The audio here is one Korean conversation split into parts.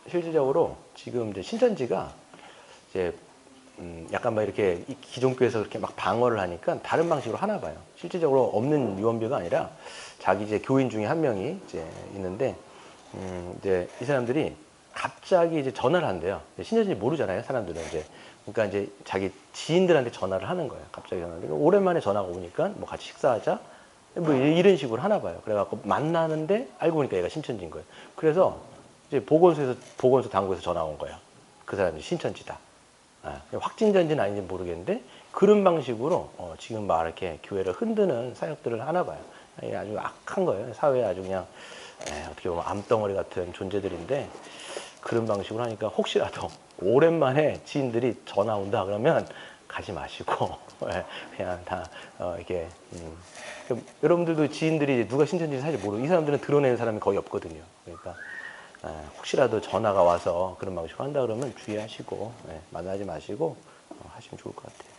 실질적으로 지금 이제 신천지가 이제 약간 막 이렇게 기존교에서 그렇게 막 방어를 하니까 다른 방식으로 하나 봐요. 실질적으로 없는 유언비어가 아니라 자기 이제 교인 중에 한 명이 이제 있는데 이제 이 사람들이 갑자기 이제 전화를 한대요. 신천지 모르잖아요, 사람들은 이제. 그러니까 이제 자기 지인들한테 전화를 하는 거예요. 갑자기 전화를. 오랜만에 전화가 오니까 뭐 같이 식사하자. 뭐 이런 식으로 하나 봐요. 그래갖고 만나는데 알고 보니까 얘가 신천지인 거예요. 그래서 이제 보건소 당국에서 전화 온 거예요. 그 사람이 신천지다. 확진자인지는 아닌지 모르겠는데 그런 방식으로 지금 막 이렇게 교회를 흔드는 사역들을 하나 봐요. 이게 아주 악한 거예요. 사회에 아주 그냥 어떻게 보면 암덩어리 같은 존재들인데 그런 방식으로 하니까 혹시라도 오랜만에 지인들이 전화 온다 그러면 가지 마시고 그냥 다 이렇게 여러분들도 지인들이 누가 신천지인지 사실 모르고 이 사람들은 드러내는 사람이 거의 없거든요. 그러니까 혹시라도 전화가 와서 그런 방식으로 한다 그러면 주의하시고 만나지 마시고 하시면 좋을 것 같아요.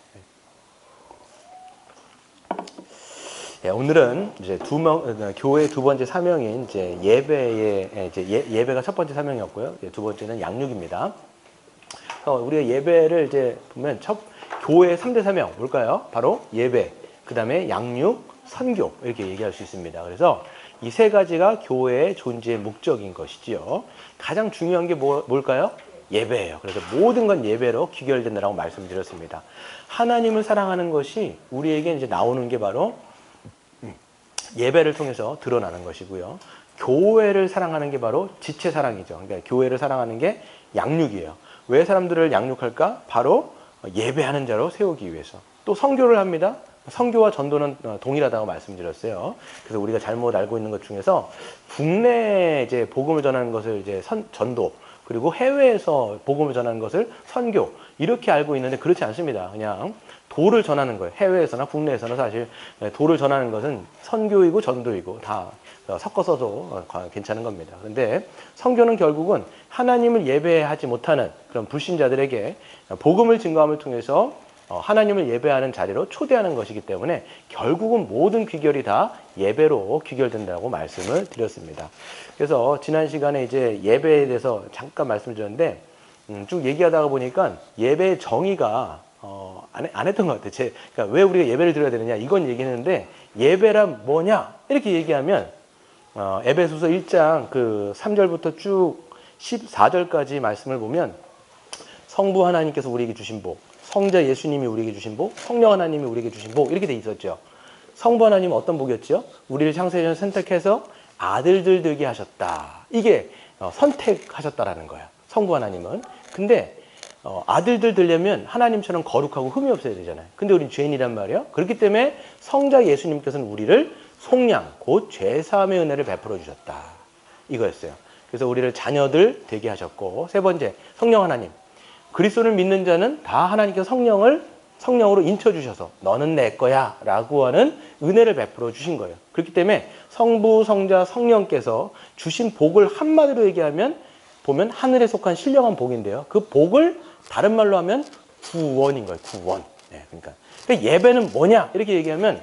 오늘은 이제 교회 두 번째 사명인 이제 예배가 첫 번째 사명이었고요. 두 번째는 양육입니다. 우리가 예배를 이제 보면 교회의 3대 사명 뭘까요? 바로 예배, 그 다음에 양육, 선교 이렇게 얘기할 수 있습니다. 그래서 이 세 가지가 교회의 존재의 목적인 것이지요. 가장 중요한 게 뭘까요? 예배예요. 그래서 모든 건 예배로 귀결된다라고 말씀드렸습니다. 하나님을 사랑하는 것이 우리에게 이제 나오는 게 바로 예배를 통해서 드러나는 것이고요. 교회를 사랑하는 게 바로 지체 사랑이죠. 그러니까 교회를 사랑하는 게 양육이에요. 왜 사람들을 양육할까? 바로 예배하는 자로 세우기 위해서. 또 선교를 합니다. 선교와 전도는 동일하다고 말씀드렸어요. 그래서 우리가 잘못 알고 있는 것 중에서 국내에 이제 복음을 전하는 것을 이제 전도, 그리고 해외에서 복음을 전하는 것을 선교 이렇게 알고 있는데 그렇지 않습니다. 그냥 도를 전하는 거예요. 해외에서나 국내에서는 사실 도를 전하는 것은 선교이고 전도이고 다 섞어서도 괜찮은 겁니다. 그런데 선교는 결국은 하나님을 예배하지 못하는 그런 불신자들에게 복음을 증거함을 통해서 하나님을 예배하는 자리로 초대하는 것이기 때문에 결국은 모든 귀결이 다 예배로 귀결된다고 말씀을 드렸습니다. 그래서 지난 시간에 이제 예배에 대해서 잠깐 말씀드렸는데 쭉 얘기하다가 보니까 예배의 정의가 안 했던 것 같아요. 그러니까 왜 우리가 예배를 드려야 되느냐 이건 얘기했는데 예배란 뭐냐 이렇게 얘기하면 에베소서 1장 그 3절부터 쭉 14절까지 말씀을 보면 성부 하나님께서 우리에게 주신 복, 성자 예수님이 우리에게 주신 복, 성령 하나님이 우리에게 주신 복 이렇게 돼 있었죠. 성부 하나님은 어떤 복이었죠? 우리를 창세전 선택해서 아들들 되게 하셨다. 이게 선택하셨다라는 거예요. 성부 하나님은. 근데 아들들 되려면 하나님처럼 거룩하고 흠이 없어야 되잖아요. 근데 우린 죄인이란 말이에요. 그렇기 때문에 성자 예수님께서는 우리를 속량, 곧 죄사함의 은혜를 베풀어 주셨다. 이거였어요. 그래서 우리를 자녀들 되게 하셨고, 세 번째 성령 하나님. 그리스도를 믿는 자는 다 하나님께서 성령으로 인쳐주셔서 너는 내 거야 라고 하는 은혜를 베풀어 주신 거예요. 그렇기 때문에 성부, 성자, 성령께서 주신 복을 한마디로 얘기하면 보면 하늘에 속한 신령한 복인데요. 그 복을 다른 말로 하면 구원인 거예요. 구원. 그러니까 예배는 뭐냐 이렇게 얘기하면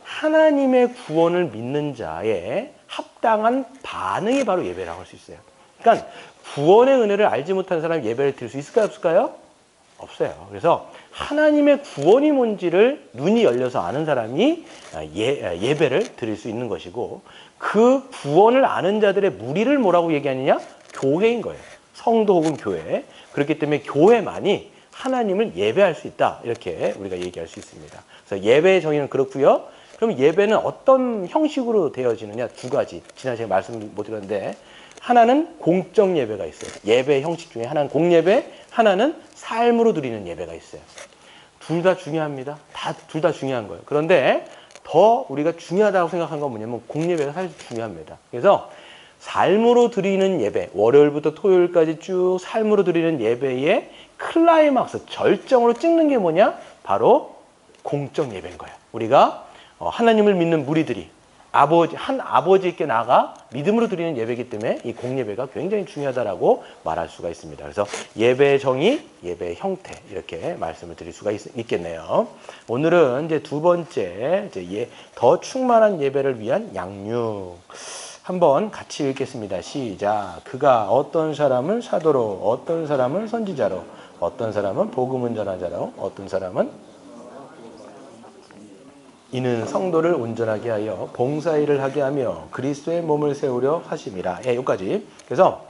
하나님의 구원을 믿는 자의 합당한 반응이 바로 예배라고 할 수 있어요. 그러니까 구원의 은혜를 알지 못하는 사람이 예배를 드릴 수 있을까요? 없을까요? 없어요. 그래서 하나님의 구원이 뭔지를 눈이 열려서 아는 사람이 예배를 드릴 수 있는 것이고 그 구원을 아는 자들의 무리를 뭐라고 얘기하느냐? 교회인 거예요. 성도 혹은 교회. 그렇기 때문에 교회만이 하나님을 예배할 수 있다. 이렇게 우리가 얘기할 수 있습니다. 그래서 예배의 정의는 그렇고요. 그럼 예배는 어떤 형식으로 되어지느냐? 두 가지. 지난 시간에 말씀 못 드렸는데 하나는 공적 예배가 있어요. 예배 형식 중에 하나는 공예배, 하나는 삶으로 드리는 예배가 있어요. 둘 다 중요합니다. 둘 다 중요한 거예요. 그런데 더 우리가 중요하다고 생각한 건 뭐냐면 공예배가 사실 중요합니다. 그래서 삶으로 드리는 예배, 월요일부터 토요일까지 쭉 삶으로 드리는 예배의 클라이막스, 절정으로 찍는 게 뭐냐? 바로 공적 예배인 거예요. 우리가 하나님을 믿는 무리들이 한 아버지께 나가 믿음으로 드리는 예배이기 때문에 이 공예배가 굉장히 중요하다라고 말할 수가 있습니다. 그래서 예배의 정의, 예배의 형태 이렇게 말씀을 드릴 수가 있겠네요. 오늘은 이제 두 번째 더 충만한 예배를 위한 양육. 한번 같이 읽겠습니다. 시작. 그가 어떤 사람은 사도로, 어떤 사람은 선지자로, 어떤 사람은 복음을 전한 자로, 어떤 사람은 이는 성도를 온전하게 하여 봉사일을 하게 하며 그리스도의 몸을 세우려 하심이라. 예, 여기까지. 그래서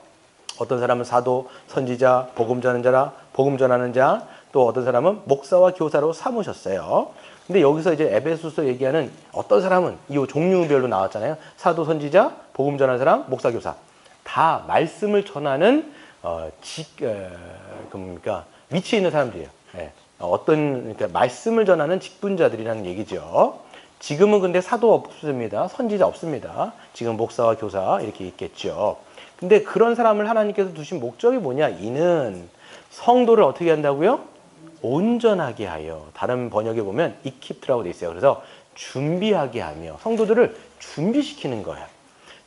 어떤 사람은 사도, 선지자, 복음 전하는 자, 또 어떤 사람은 목사와 교사로 삼으셨어요. 근데 여기서 이제 에베소서 얘기하는 어떤 사람은 이 종류별로 나왔잖아요. 사도, 선지자, 복음 전하는 사람, 목사, 교사. 다 말씀을 전하는 그러니까 위치에 있는 사람들이에요. 예. 그러니까 말씀을 전하는 직분자들이라는 얘기죠. 지금은 근데 사도 없습니다. 선지자 없습니다. 지금 목사와 교사 이렇게 있겠죠. 근데 그런 사람을 하나님께서 두신 목적이 뭐냐? 이는 성도를 어떻게 한다고요? 온전하게 하여. 다른 번역에 보면 equip라고 돼 있어요. 그래서 준비하게 하며 성도들을 준비시키는 거야.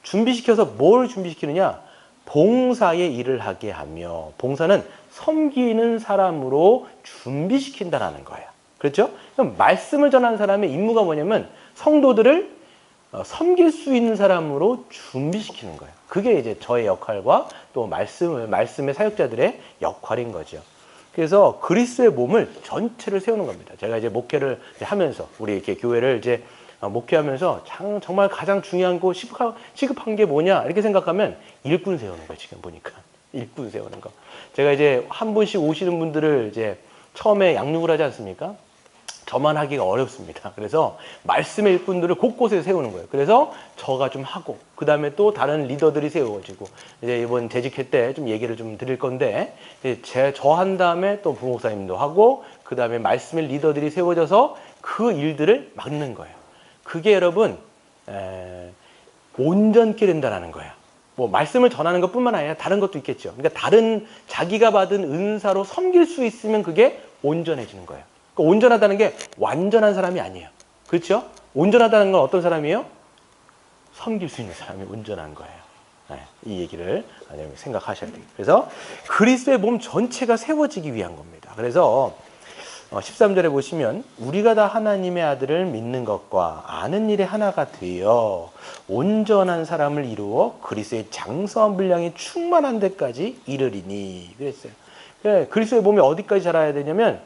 준비시켜서 뭘 준비시키느냐? 봉사의 일을 하게 하며, 봉사는 섬기는 사람으로 준비시킨다라는 거예요. 그렇죠? 그럼 말씀을 전하는 사람의 임무가 뭐냐면 성도들을 섬길 수 있는 사람으로 준비시키는 거예요. 그게 이제 저의 역할과 또 말씀의 사역자들의 역할인 거죠. 그래서 그리스도의 몸을 전체를 세우는 겁니다. 제가 이제 목회를 하면서 우리 이렇게 교회를 이제 목회하면서 정말 가장 중요한 거 시급한 게 뭐냐 이렇게 생각하면 일꾼 세우는 거예요. 지금 보니까 일꾼 세우는 거. 제가 이제 한 분씩 오시는 분들을 이제 처음에 양육을 하지 않습니까? 저만 하기가 어렵습니다. 그래서 말씀의 일꾼들을 곳곳에 세우는 거예요. 그래서 저가 좀 하고, 그 다음에 또 다른 리더들이 세워지고, 이제 이번 재직회 때 좀 얘기를 좀 드릴 건데, 저 한 다음에 또 부목사님도 하고, 그 다음에 말씀의 리더들이 세워져서 그 일들을 맡는 거예요. 그게 여러분, 온전케 된다는 거예요. 뭐 말씀을 전하는 것뿐만 아니라 다른 것도 있겠죠. 그러니까 다른 자기가 받은 은사로 섬길 수 있으면 그게 온전해지는 거예요. 그러니까 온전하다는 게 완전한 사람이 아니에요. 그렇죠? 온전하다는 건 어떤 사람이에요? 섬길 수 있는 사람이 온전한 거예요. 네, 이 얘기를 생각하셔야 돼요. 그래서 그리스도의 몸 전체가 세워지기 위한 겁니다. 그래서 13절에 보시면 우리가 다 하나님의 아들을 믿는 것과 아는 일에 하나가 되어 온전한 사람을 이루어 그리스도의 장성한 분량이 충만한 데까지 이르리니 그랬어요. 그리스도의 몸이 어디까지 자라야 되냐면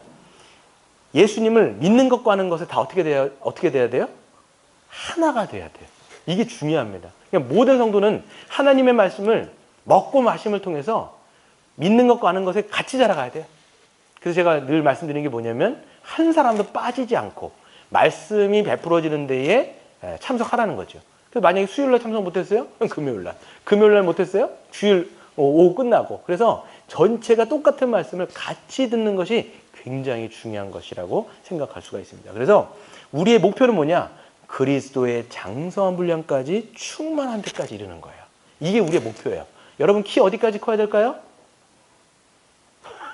예수님을 믿는 것과 아는 것에 다 어떻게 돼야 돼요? 하나가 돼야 돼요. 이게 중요합니다. 그러니까 모든 성도는 하나님의 말씀을 먹고 마심을 통해서 믿는 것과 아는 것에 같이 자라가야 돼요. 그래서 제가 늘 말씀드리는 게 뭐냐면 한 사람도 빠지지 않고 말씀이 베풀어지는 데에 참석하라는 거죠. 그래서 만약에 수요일날 참석 못했어요? 그럼 금요일날. 금요일날 못했어요? 주일 오후 끝나고. 그래서 전체가 똑같은 말씀을 같이 듣는 것이 굉장히 중요한 것이라고 생각할 수가 있습니다. 그래서 우리의 목표는 뭐냐? 그리스도의 장성한 분량까지 충만한 데까지 이르는 거예요. 이게 우리의 목표예요. 여러분 키 어디까지 커야 될까요?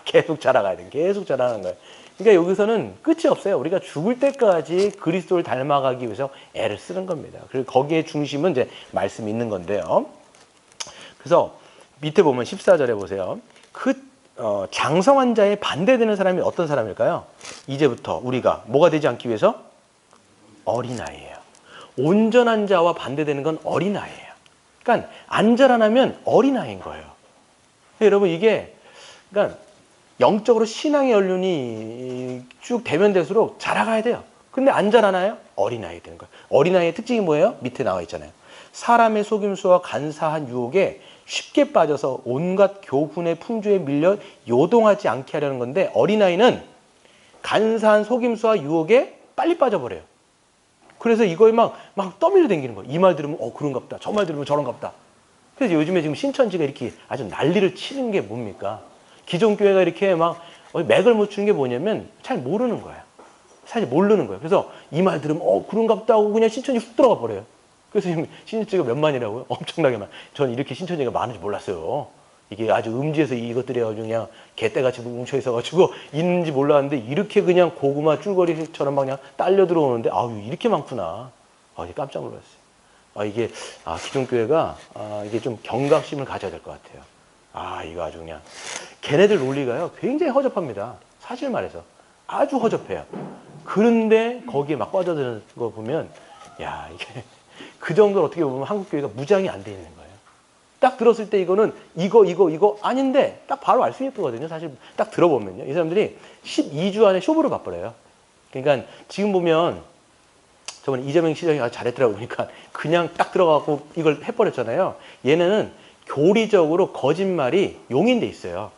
계속 자라가야 돼요. 계속 자라는 거예요. 그러니까 여기서는 끝이 없어요. 우리가 죽을 때까지 그리스도를 닮아가기 위해서 애를 쓰는 겁니다. 그리고 거기에 중심은 이제 말씀이 있는 건데요. 그래서 밑에 보면 14절에 보세요. 장성한 자에 반대되는 사람이 어떤 사람일까요? 이제부터 우리가 뭐가 되지 않기 위해서? 어린아이예요. 온전한 자와 반대되는 건 어린아이예요. 그러니까 안 자라나면 어린아이인 거예요. 여러분 이게 그러니까 영적으로 신앙의 연륜이 쭉 대면될수록 자라가야 돼요. 근데 안 자라나요? 어린아이 되는 거예요. 어린아이의 특징이 뭐예요? 밑에 나와 있잖아요. 사람의 속임수와 간사한 유혹에 쉽게 빠져서 온갖 교훈의 풍조에 밀려 요동하지 않게 하려는 건데 어린아이는 간사한 속임수와 유혹에 빨리 빠져버려요. 그래서 이거에 막 떠밀려 다니는 거예요. 이 말 들으면 그런갑다. 저 말 들으면 저런갑다. 그래서 요즘에 지금 신천지가 이렇게 아주 난리를 치는 게 뭡니까? 기존 교회가 이렇게 막 맥을 못 추는 게 뭐냐면 잘 모르는 거예요. 사실 모르는 거예요. 그래서 이 말 들으면 그런갑다 하고 그냥 신천지 훅 들어가 버려요. 그래서 신천지가 몇 만이라고요? 엄청나게 많아요. 저는 이렇게 신천지가 많은지 몰랐어요. 이게 아주 음지에서 이것들이 아주 그냥 개떼같이 뭉쳐 있어가지고 있는지 몰랐는데 이렇게 그냥 고구마 줄거리처럼 막 그냥 딸려 들어오는데 이렇게 많구나. 이제 깜짝 놀랐어요. 이게 기존 교회가 이게 좀 경각심을 가져야 될 것 같아요. 이거 아주 그냥 걔네들 논리가요 굉장히 허접합니다. 사실 말해서 아주 허접해요. 그런데 거기에 막 빠져드는 거 보면 이게 그 정도로 어떻게 보면 한국 교회가 무장이 안 돼 있는 거예요. 딱 들었을 때 이거는 이거 아닌데 딱 바로 알 수 있거든요. 사실 딱 들어보면요. 이 사람들이 12주 안에 쇼부를 봐버려요. 그러니까 지금 보면 저번에 이재명 시장이 아주 잘했더라고 보니까 그냥 딱 들어가고 이걸 해버렸잖아요. 얘네는 교리적으로 거짓말이 용인돼 있어요.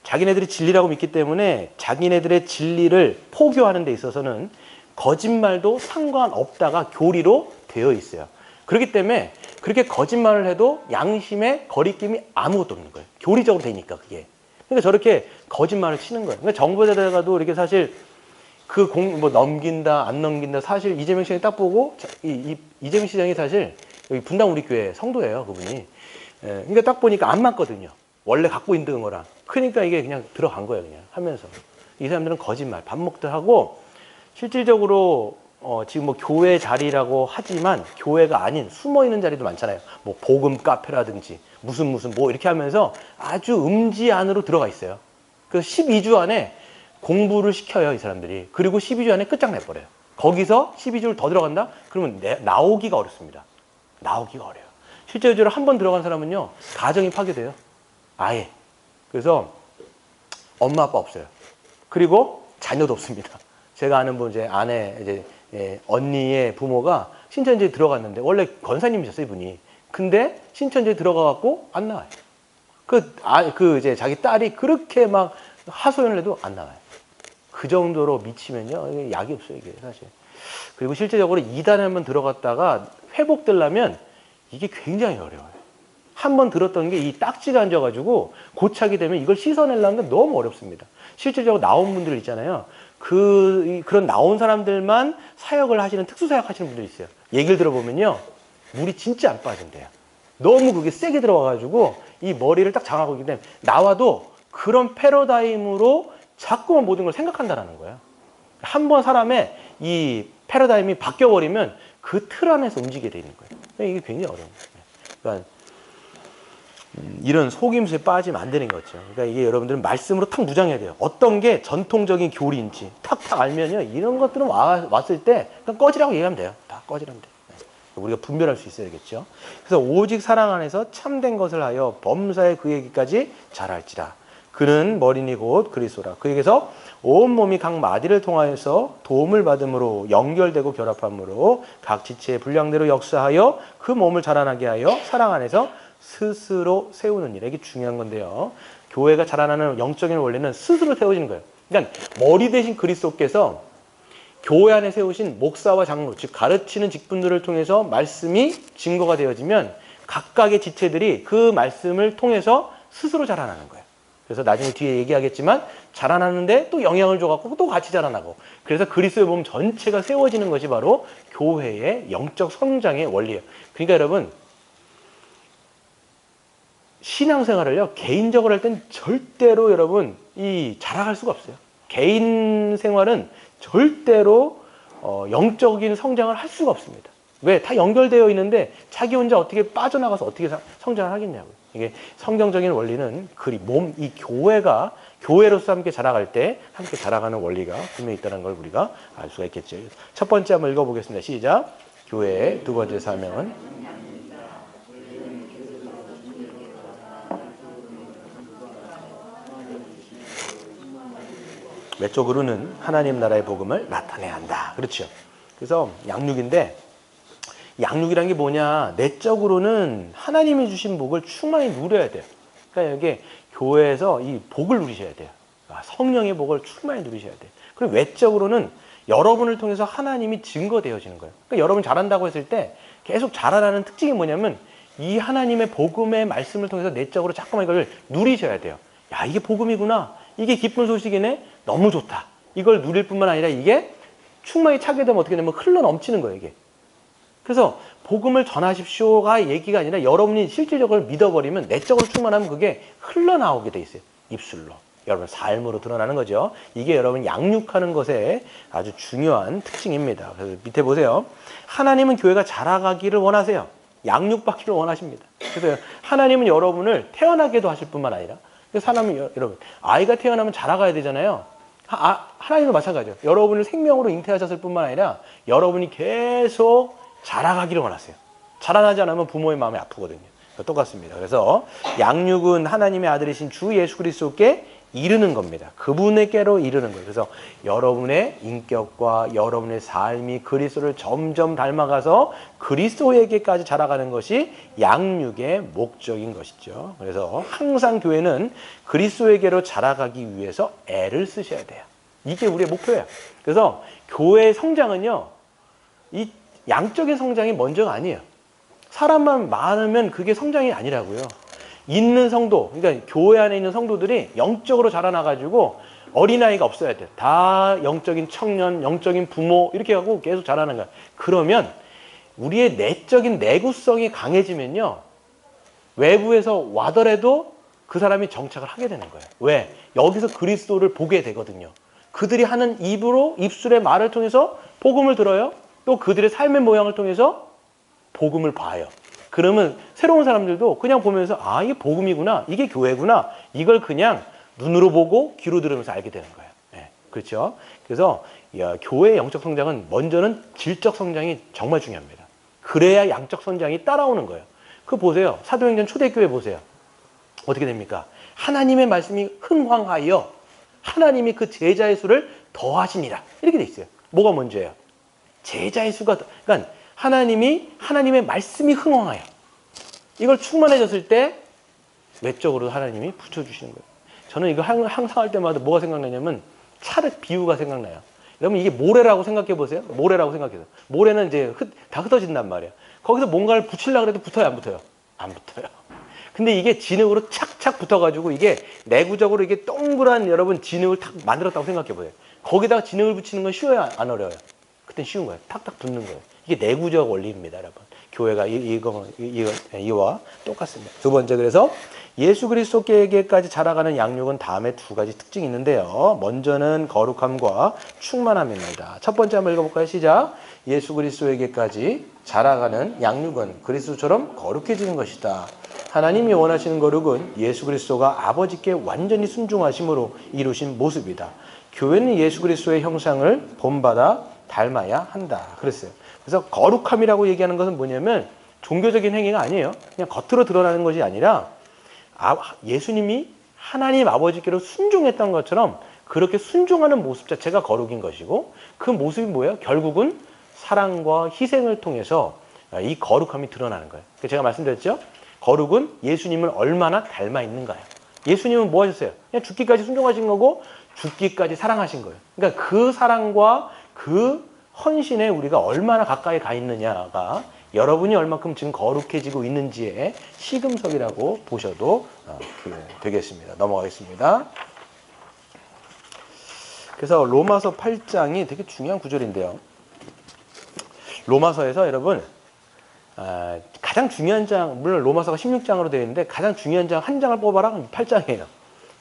자기네들이 진리라고 믿기 때문에 자기네들의 진리를 포교하는 데 있어서는 거짓말도 상관없다가 교리로 되어 있어요. 그렇기 때문에 그렇게 거짓말을 해도 양심의 거리낌이 아무것도 없는 거예요. 교리적으로 되니까 그게. 그러니까 저렇게 거짓말을 치는 거예요. 그러니까 정부에다가도 이렇게 사실 뭐 넘긴다 안 넘긴다 사실 이재명 시장이 딱 보고 이재명 시장이 사실 여기 분당 우리 교회 성도예요 그분이. 그러니까 딱 보니까 안 맞거든요. 원래 갖고 있는 거랑. 그러니까 이게 그냥 들어간 거예요 그냥 하면서. 이 사람들은 거짓말 밥 먹듯 하고 실질적으로 지금 뭐 교회 자리라고 하지만 교회가 아닌 숨어 있는 자리도 많잖아요. 뭐 복음 카페라든지 무슨 뭐 이렇게 하면서 아주 음지 안으로 들어가 있어요. 그래서 12주 안에 공부를 시켜요, 이 사람들이. 그리고 12주 안에 끝장내버려요. 거기서 12주를 더 들어간다? 그러면 나오기가 어렵습니다. 나오기가 어려워요. 실제적으로 한 번 들어간 사람은요, 가정이 파괴돼요. 아예. 그래서 엄마, 아빠 없어요. 그리고 자녀도 없습니다. 제가 아는 분, 제 아내, 언니의 부모가 신천지에 들어갔는데, 원래 권사님이셨어요, 이분이. 근데 신천지에 들어가갖고 안 나와요. 이제 자기 딸이 그렇게 막 하소연을 해도 안 나와요. 그 정도로 미치면요, 약이 없어요, 이게 사실. 그리고 실제적으로 2단에 한번 들어갔다가 회복되려면 이게 굉장히 어려워요. 한 번 들었던 게 이 딱지가 앉아가지고 고착이 되면 이걸 씻어내려는 게 너무 어렵습니다. 실제적으로 나온 분들 있잖아요. 그런 나온 사람들만 사역을 하시는, 특수사역 하시는 분들이 있어요. 얘기를 들어보면요, 물이 진짜 안 빠진대요. 너무 그게 세게 들어와가지고 이 머리를 딱 장하고 있기 때문에 나와도 그런 패러다임으로 자꾸만 모든 걸 생각한다라는 거예요. 한 번 사람의 이 패러다임이 바뀌어버리면 그 틀 안에서 움직이게 되는 거예요. 이게 굉장히 어려운 거예요. 그러니까 이런 속임수에 빠지면 안 되는 거죠. 그러니까 이게 여러분들은 말씀으로 탁 무장해야 돼요. 어떤 게 전통적인 교리인지 탁탁 알면요, 이런 것들은 왔을 때 그냥 꺼지라고 얘기하면 돼요. 다 꺼지라면 돼요. 우리가 분별할 수 있어야겠죠. 그래서 오직 사랑 안에서 참된 것을 하여 범사에 그 얘기까지 잘할지라. 그는 머리니 곧 그리스도라. 그에게서 온몸이 각 마디를 통하여서 도움을 받음으로 연결되고 결합함으로 각 지체의 분량대로 역사하여 그 몸을 자라나게 하여 사랑 안에서 스스로 세우는 일. 이게 중요한 건데요. 교회가 자라나는 영적인 원리는 스스로 세워지는 거예요. 그러니까 머리 대신 그리스도께서 교회 안에 세우신 목사와 장로, 즉 가르치는 직분들을 통해서 말씀이 증거가 되어지면 각각의 지체들이 그 말씀을 통해서 스스로 자라나는 거예요. 그래서 나중에 뒤에 얘기하겠지만 자라나는데 또 영향을 줘갖고 또 같이 자라나고, 그래서 그리스도의 몸 전체가 세워지는 것이 바로 교회의 영적 성장의 원리예요. 그러니까 여러분, 신앙생활을요, 개인적으로 할 땐 절대로 여러분 자라갈 수가 없어요. 개인 생활은 절대로 영적인 성장을 할 수가 없습니다. 왜? 다 연결되어 있는데 자기 혼자 어떻게 빠져나가서 어떻게 성장을 하겠냐고요. 이게 성경적인 원리는 이 교회가 교회로서 함께 자라갈 때 함께 자라가는 원리가 분명히 있다는 걸 우리가 알 수가 있겠죠. 첫 번째 한번 읽어보겠습니다. 시작. 교회의 두 번째 사명은 외적으로는 하나님 나라의 복음을 나타내야 한다. 그렇죠. 그래서 양육인데, 양육이란 게 뭐냐? 내적으로는 하나님이 주신 복을 충만히 누려야 돼요. 그러니까 여기 교회에서 이 복을 누리셔야 돼요. 성령의 복을 충만히 누리셔야 돼요. 그리고 외적으로는 여러분을 통해서 하나님이 증거되어지는 거예요. 그러니까 여러분 잘한다고 했을 때 계속 자라나는 특징이 뭐냐면 이 하나님의 복음의 말씀을 통해서 내적으로 자꾸만 이걸 누리셔야 돼요. 야, 이게 복음이구나. 이게 기쁜 소식이네. 너무 좋다. 이걸 누릴 뿐만 아니라 이게 충만히 차게 되면 어떻게 되면 흘러 넘치는 거예요, 이게. 그래서 복음을 전하십시오가 얘기가 아니라 여러분이 실질적으로 믿어버리면 내적으로 충만하면 그게 흘러나오게 돼 있어요. 입술로. 여러분 삶으로 드러나는 거죠. 이게 여러분 양육하는 것에 아주 중요한 특징입니다. 그래서 밑에 보세요. 하나님은 교회가 자라가기를 원하세요. 양육받기를 원하십니다. 그래서 하나님은 여러분을 태어나게도 하실 뿐만 아니라, 사람은 여러분 아이가 태어나면 자라가야 되잖아요. 하나님도 마찬가지예요. 여러분을 생명으로 잉태하셨을 뿐만 아니라 여러분이 계속 자라가기를 원하세요. 자라나지 않으면 부모의 마음이 아프거든요. 똑같습니다. 그래서 양육은 하나님의 아들이신 주 예수 그리스도께 이르는 겁니다. 그분에게로 이르는 거예요. 그래서 여러분의 인격과 여러분의 삶이 그리스도를 점점 닮아가서 그리스도에게까지 자라가는 것이 양육의 목적인 것이죠. 그래서 항상 교회는 그리스도에게로 자라가기 위해서 애를 쓰셔야 돼요. 이게 우리의 목표예요. 그래서 교회의 성장은요, 이 양적인 성장이 먼저가 아니에요. 사람만 많으면 그게 성장이 아니라고요. 있는 성도, 그러니까 교회 안에 있는 성도들이 영적으로 자라나가지고 어린아이가 없어야 돼요. 다 영적인 청년, 영적인 부모 이렇게 하고 계속 자라는 거예요. 그러면 우리의 내적인 내구성이 강해지면요, 외부에서 와더라도 그 사람이 정착을 하게 되는 거예요. 왜? 여기서 그리스도를 보게 되거든요. 그들이 하는 입술의 말을 통해서 복음을 들어요. 또 그들의 삶의 모양을 통해서 복음을 봐요. 그러면 새로운 사람들도 그냥 보면서 아, 이게 복음이구나, 이게 교회구나, 이걸 그냥 눈으로 보고 귀로 들으면서 알게 되는 거예요. 네, 그렇죠? 그래서 교회의 영적 성장은 먼저는 질적 성장이 정말 중요합니다. 그래야 양적 성장이 따라오는 거예요. 그거 보세요. 사도행전 초대교회 보세요. 어떻게 됩니까? 하나님의 말씀이 흥황하여 하나님이 그 제자의 수를 더하시니라. 이렇게 돼 있어요. 뭐가 먼저예요? 제자의 수가 그러니까 하나님의 말씀이 흥황하여 이걸 충만해졌을 때 외적으로 하나님이 붙여주시는 거예요. 저는 이거 항상 할 때마다 뭐가 생각나냐면 차를 비유가 생각나요. 여러분 이게 모래라고 생각해 보세요. 모래라고 생각해서 모래는 이제 다 흩어진단 말이에요. 거기서 뭔가를 붙이려고 해도 붙어요, 안 붙어요? 안 붙어요. 근데 이게 진흙으로 착착 붙어가지고 이게 내구적으로 이게 동그란 여러분 진흙을 탁 만들었다고 생각해 보세요. 거기다가 진흙을 붙이는 건 쉬워요, 안 어려워요? 그땐 쉬운 거예요. 탁탁 붙는 거예요. 이게 내구적 원리입니다, 여러분. 교회가 이와 똑같습니다. 두 번째, 그래서 예수 그리스도께까지 자라가는 양육은 다음에 두 가지 특징이 있는데요. 먼저는 거룩함과 충만함입니다. 첫 번째 한번 읽어볼까요? 시작. 예수 그리스도에게까지 자라가는 양육은 그리스도처럼 거룩해지는 것이다. 하나님이 원하시는 거룩은 예수 그리스도가 아버지께 완전히 순종하심으로 이루신 모습이다. 교회는 예수 그리스도의 형상을 본받아 닮아야 한다. 그랬어요. 그래서 거룩함이라고 얘기하는 것은 뭐냐면 종교적인 행위가 아니에요. 그냥 겉으로 드러나는 것이 아니라 예수님이 하나님 아버지께로 순종했던 것처럼 그렇게 순종하는 모습 자체가 거룩인 것이고, 그 모습이 뭐예요? 결국은 사랑과 희생을 통해서 이 거룩함이 드러나는 거예요. 제가 말씀드렸죠? 거룩은 예수님을 얼마나 닮아 있는가요? 예수님은 뭐 하셨어요? 그냥 죽기까지 순종하신 거고 죽기까지 사랑하신 거예요. 그러니까 그 사랑과 그 헌신에 우리가 얼마나 가까이 가 있느냐가 여러분이 얼마큼 지금 거룩해지고 있는지의 시금석이라고 보셔도 되겠습니다. 넘어가겠습니다. 그래서 로마서 8장이 되게 중요한 구절인데요. 로마서에서 여러분 가장 중요한 장, 물론 로마서가 16장으로 되어 있는데 가장 중요한 장 한 장을 뽑아라? 8장이에요.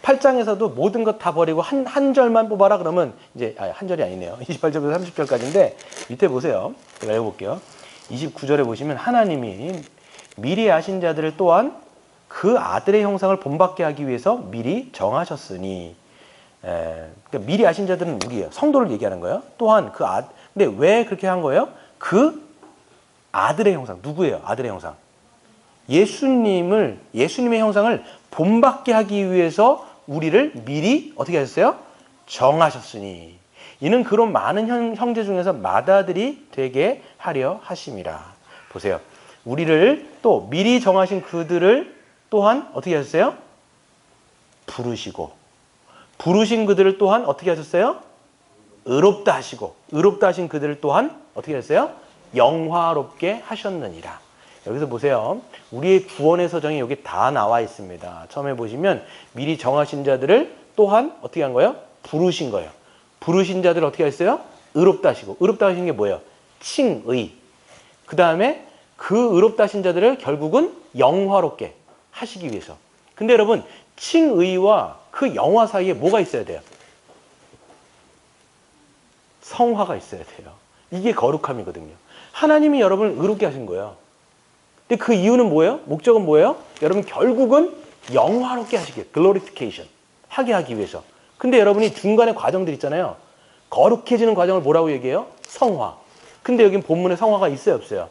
8장에서도 모든 것 다 버리고 한 절만 뽑아라 그러면 이제 한 절이 아니네요. 28절부터 30절까지인데 밑에 보세요. 제가 읽어볼게요. 29절에 보시면 하나님이 미리 아신 자들을 또한 그 아들의 형상을 본받게 하기 위해서 미리 정하셨으니, 그러니까 미리 아신 자들은 누구예요? 성도를 얘기하는 거예요. 또한 근데 왜 그렇게 한 거예요? 그 아들의 형상, 누구예요? 아들의 형상. 예수님의 형상을 본받게 하기 위해서 우리를 미리 어떻게 하셨어요? 정하셨으니 이는 그런 많은 형제 중에서 맏아들이 되게 하려 하심이라. 보세요. 우리를 또 미리 정하신 그들을 또한 어떻게 하셨어요? 부르신 그들을 또한 어떻게 하셨어요? 의롭다 하시고 의롭다 하신 그들을 또한 어떻게 하셨어요? 영화롭게 하셨느니라. 여기서 보세요. 우리의 구원의 서정이 여기 다 나와 있습니다. 처음에 보시면 미리 정하신 자들을 또한 어떻게 한 거예요? 부르신 거예요. 부르신 자들을 어떻게 하셨어요? 의롭다 하시고. 의롭다 하신 게 뭐예요? 칭의. 그 다음에 그 의롭다 하신 자들을 결국은 영화롭게 하시기 위해서. 근데 여러분, 칭의와 그 영화 사이에 뭐가 있어야 돼요? 성화가 있어야 돼요. 이게 거룩함이거든요. 하나님이 여러분을 의롭게 하신 거예요. 근데 그 이유는 뭐예요? 목적은 뭐예요? 여러분 결국은 영화롭게 하시기 위해, glorification 하게 하기 위해서. 근데 여러분이 중간에 과정들 있잖아요. 거룩해지는 과정을 뭐라고 얘기해요? 성화. 근데 여기 본문에 성화가 있어요, 없어요?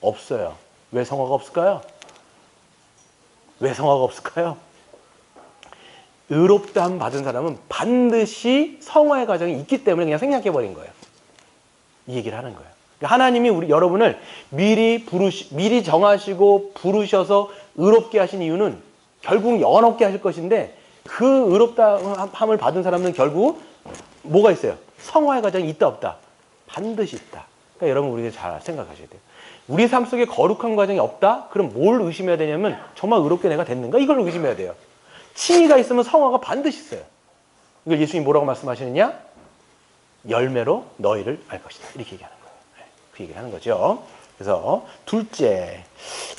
없어요. 왜 성화가 없을까요? 왜 성화가 없을까요? 의롭다함 받은 사람은 반드시 성화의 과정이 있기 때문에 그냥 생략해버린 거예요. 이 얘기를 하는 거예요. 하나님이 여러분을 미리 정하시고 부르셔서 의롭게 하신 이유는 결국 영원롭게 하실 것인데, 그 의롭다함을 받은 사람은 결국 뭐가 있어요? 성화의 과정이 있다 없다? 반드시 있다. 그러니까 여러분, 우리가 잘 생각하셔야 돼요. 우리 삶 속에 거룩한 과정이 없다? 그럼 뭘 의심해야 되냐면, 정말 의롭게 내가 됐는가? 이걸 의심해야 돼요. 칭의가 있으면 성화가 반드시 있어요. 이걸 예수님이 뭐라고 말씀하시느냐? 열매로 너희를 알 것이다. 이렇게 얘기하는 거예요. 그 얘기를 하는 거죠. 그래서 둘째,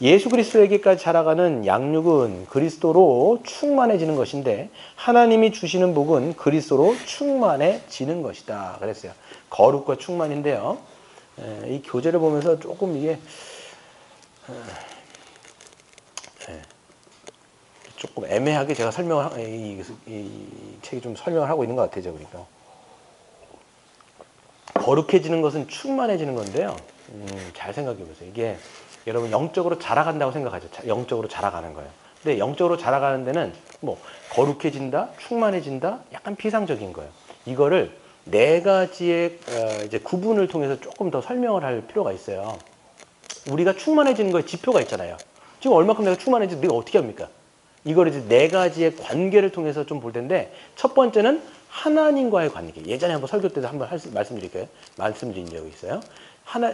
예수 그리스도에게까지 자라가는 양육은 그리스도로 충만해지는 것인데, 하나님이 주시는 복은 그리스도로 충만해지는 것이다. 그랬어요. 거룩과 충만인데요. 이 교재를 보면서 조금 이게 조금 애매하게 제가 이 책이 좀 설명을 하고 있는 것 같아요. 그러니까 거룩해지는 것은 충만해지는 건데요. 잘 생각해 보세요. 이게 여러분 영적으로 자라간다고 생각하죠. 영적으로 자라가는 거예요. 근데 영적으로 자라가는 데는 뭐 거룩해진다, 충만해진다, 약간 피상적인 거예요. 이거를 네 가지의 이제 구분을 통해서 조금 더 설명을 할 필요가 있어요. 우리가 충만해지는 거에 지표가 있잖아요. 지금 얼마큼 내가 충만해지는지 내가 어떻게 합니까? 이걸 이제 네 가지의 관계를 통해서 좀 볼 텐데, 첫 번째는 하나님과의 관계. 예전에 한번 설교 때도 한번 말씀드릴게요. 말씀드린 적이 있어요.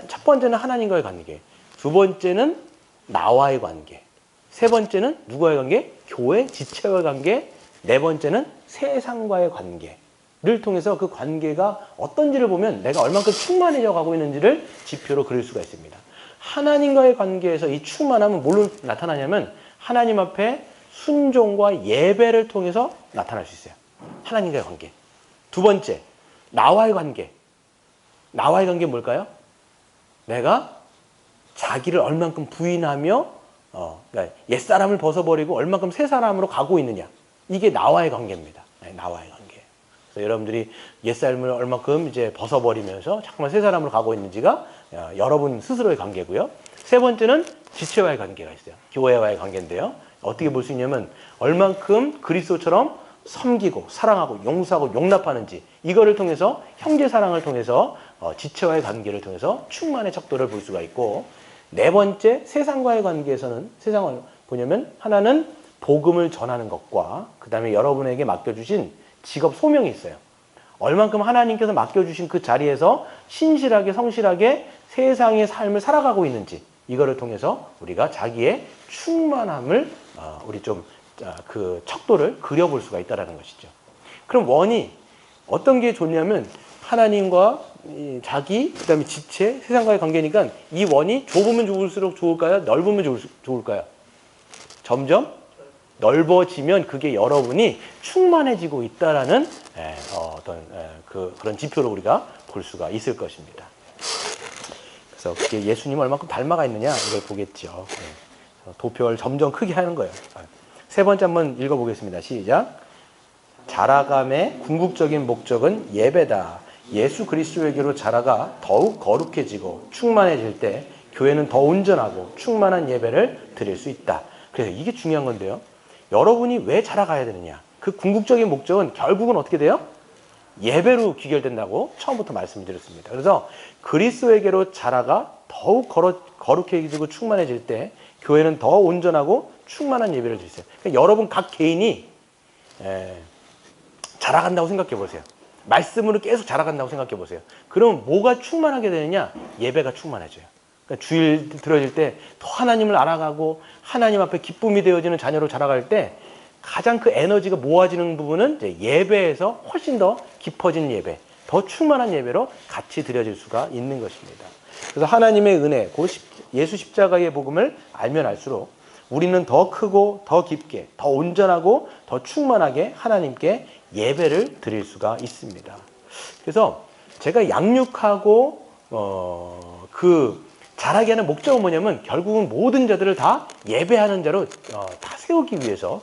첫 번째는 하나님과의 관계. 두 번째는 나와의 관계. 세 번째는 누구와의 관계? 교회 지체와의 관계. 네 번째는 세상과의 관계를 통해서 그 관계가 어떤지를 보면 내가 얼만큼 충만해져 가고 있는지를 지표로 그릴 수가 있습니다. 하나님과의 관계에서 이 충만함은 뭘로 나타나냐면, 하나님 앞에 순종과 예배를 통해서 나타날 수 있어요. 하나님과의 관계. 두 번째, 나와의 관계. 나와의 관계는 뭘까요? 내가 자기를 얼만큼 부인하며 그러니까 옛사람을 벗어버리고 얼만큼 새 사람으로 가고 있느냐. 이게 나와의 관계입니다. 나와의 관계. 그래서 여러분들이 옛사람을 얼만큼 이제 벗어버리면서 자꾸만 새 사람으로 가고 있는지가 여러분 스스로의 관계고요. 세 번째는 지체와의 관계가 있어요. 교회와의 관계인데요. 어떻게 볼 수 있냐면, 얼만큼 그리스도처럼 섬기고 사랑하고 용서하고 용납하는지, 이거를 통해서 형제 사랑을 통해서 지체와의 관계를 통해서 충만의 척도를 볼 수가 있고, 네 번째 세상과의 관계에서는 세상을 보냐면, 하나는 복음을 전하는 것과 그 다음에 여러분에게 맡겨주신 직업 소명이 있어요. 얼만큼 하나님께서 맡겨주신 그 자리에서 신실하게 성실하게 세상의 삶을 살아가고 있는지, 이거를 통해서 우리가 자기의 충만함을 우리 좀 그 척도를 그려볼 수가 있다는 것이죠. 그럼 원이 어떤 게 좋냐면, 하나님과 자기, 그 다음에 지체, 세상과의 관계니까 이 원이 좁으면 좁을수록 좋을까요? 넓으면 좋을까요? 점점 넓어지면 그게 여러분이 충만해지고 있다라는 그런 지표로 우리가 볼 수가 있을 것입니다. 그래서 그게 예수님을 얼마큼 닮아가 있느냐, 이걸 보겠죠. 도표를 점점 크게 하는 거예요. 세 번째 한번 읽어보겠습니다. 시작. 자라감의 궁극적인 목적은 예배다. 예수 그리스도에게로 자라가 더욱 거룩해지고 충만해질 때 교회는 더 온전하고 충만한 예배를 드릴 수 있다. 그래서 이게 중요한 건데요. 여러분이 왜 자라가야 되느냐? 그 궁극적인 목적은 결국은 어떻게 돼요? 예배로 귀결된다고 처음부터 말씀드렸습니다. 그래서 그리스도에게로 자라가 더욱 거룩해지고 충만해질 때 교회는 더 온전하고 충만한 예배를 드리세요. 그러니까 여러분 각 개인이 자라간다고 생각해 보세요. 말씀으로 계속 자라간다고 생각해 보세요. 그럼 뭐가 충만하게 되느냐? 예배가 충만해져요. 그러니까 주일 들어질 때 더 하나님을 알아가고 하나님 앞에 기쁨이 되어지는 자녀로 자라갈 때 가장 그 에너지가 모아지는 부분은 이제 예배에서 훨씬 더 깊어진 예배, 더 충만한 예배로 같이 드려질 수가 있는 것입니다. 그래서 하나님의 은혜, 예수 십자가의 복음을 알면 알수록 우리는 더 크고 더 깊게, 더 온전하고 더 충만하게 하나님께 예배를 드릴 수가 있습니다. 그래서 제가 양육하고 자라게 하는 목적은 뭐냐면, 결국은 모든 자들을 다 예배하는 자로 다 세우기 위해서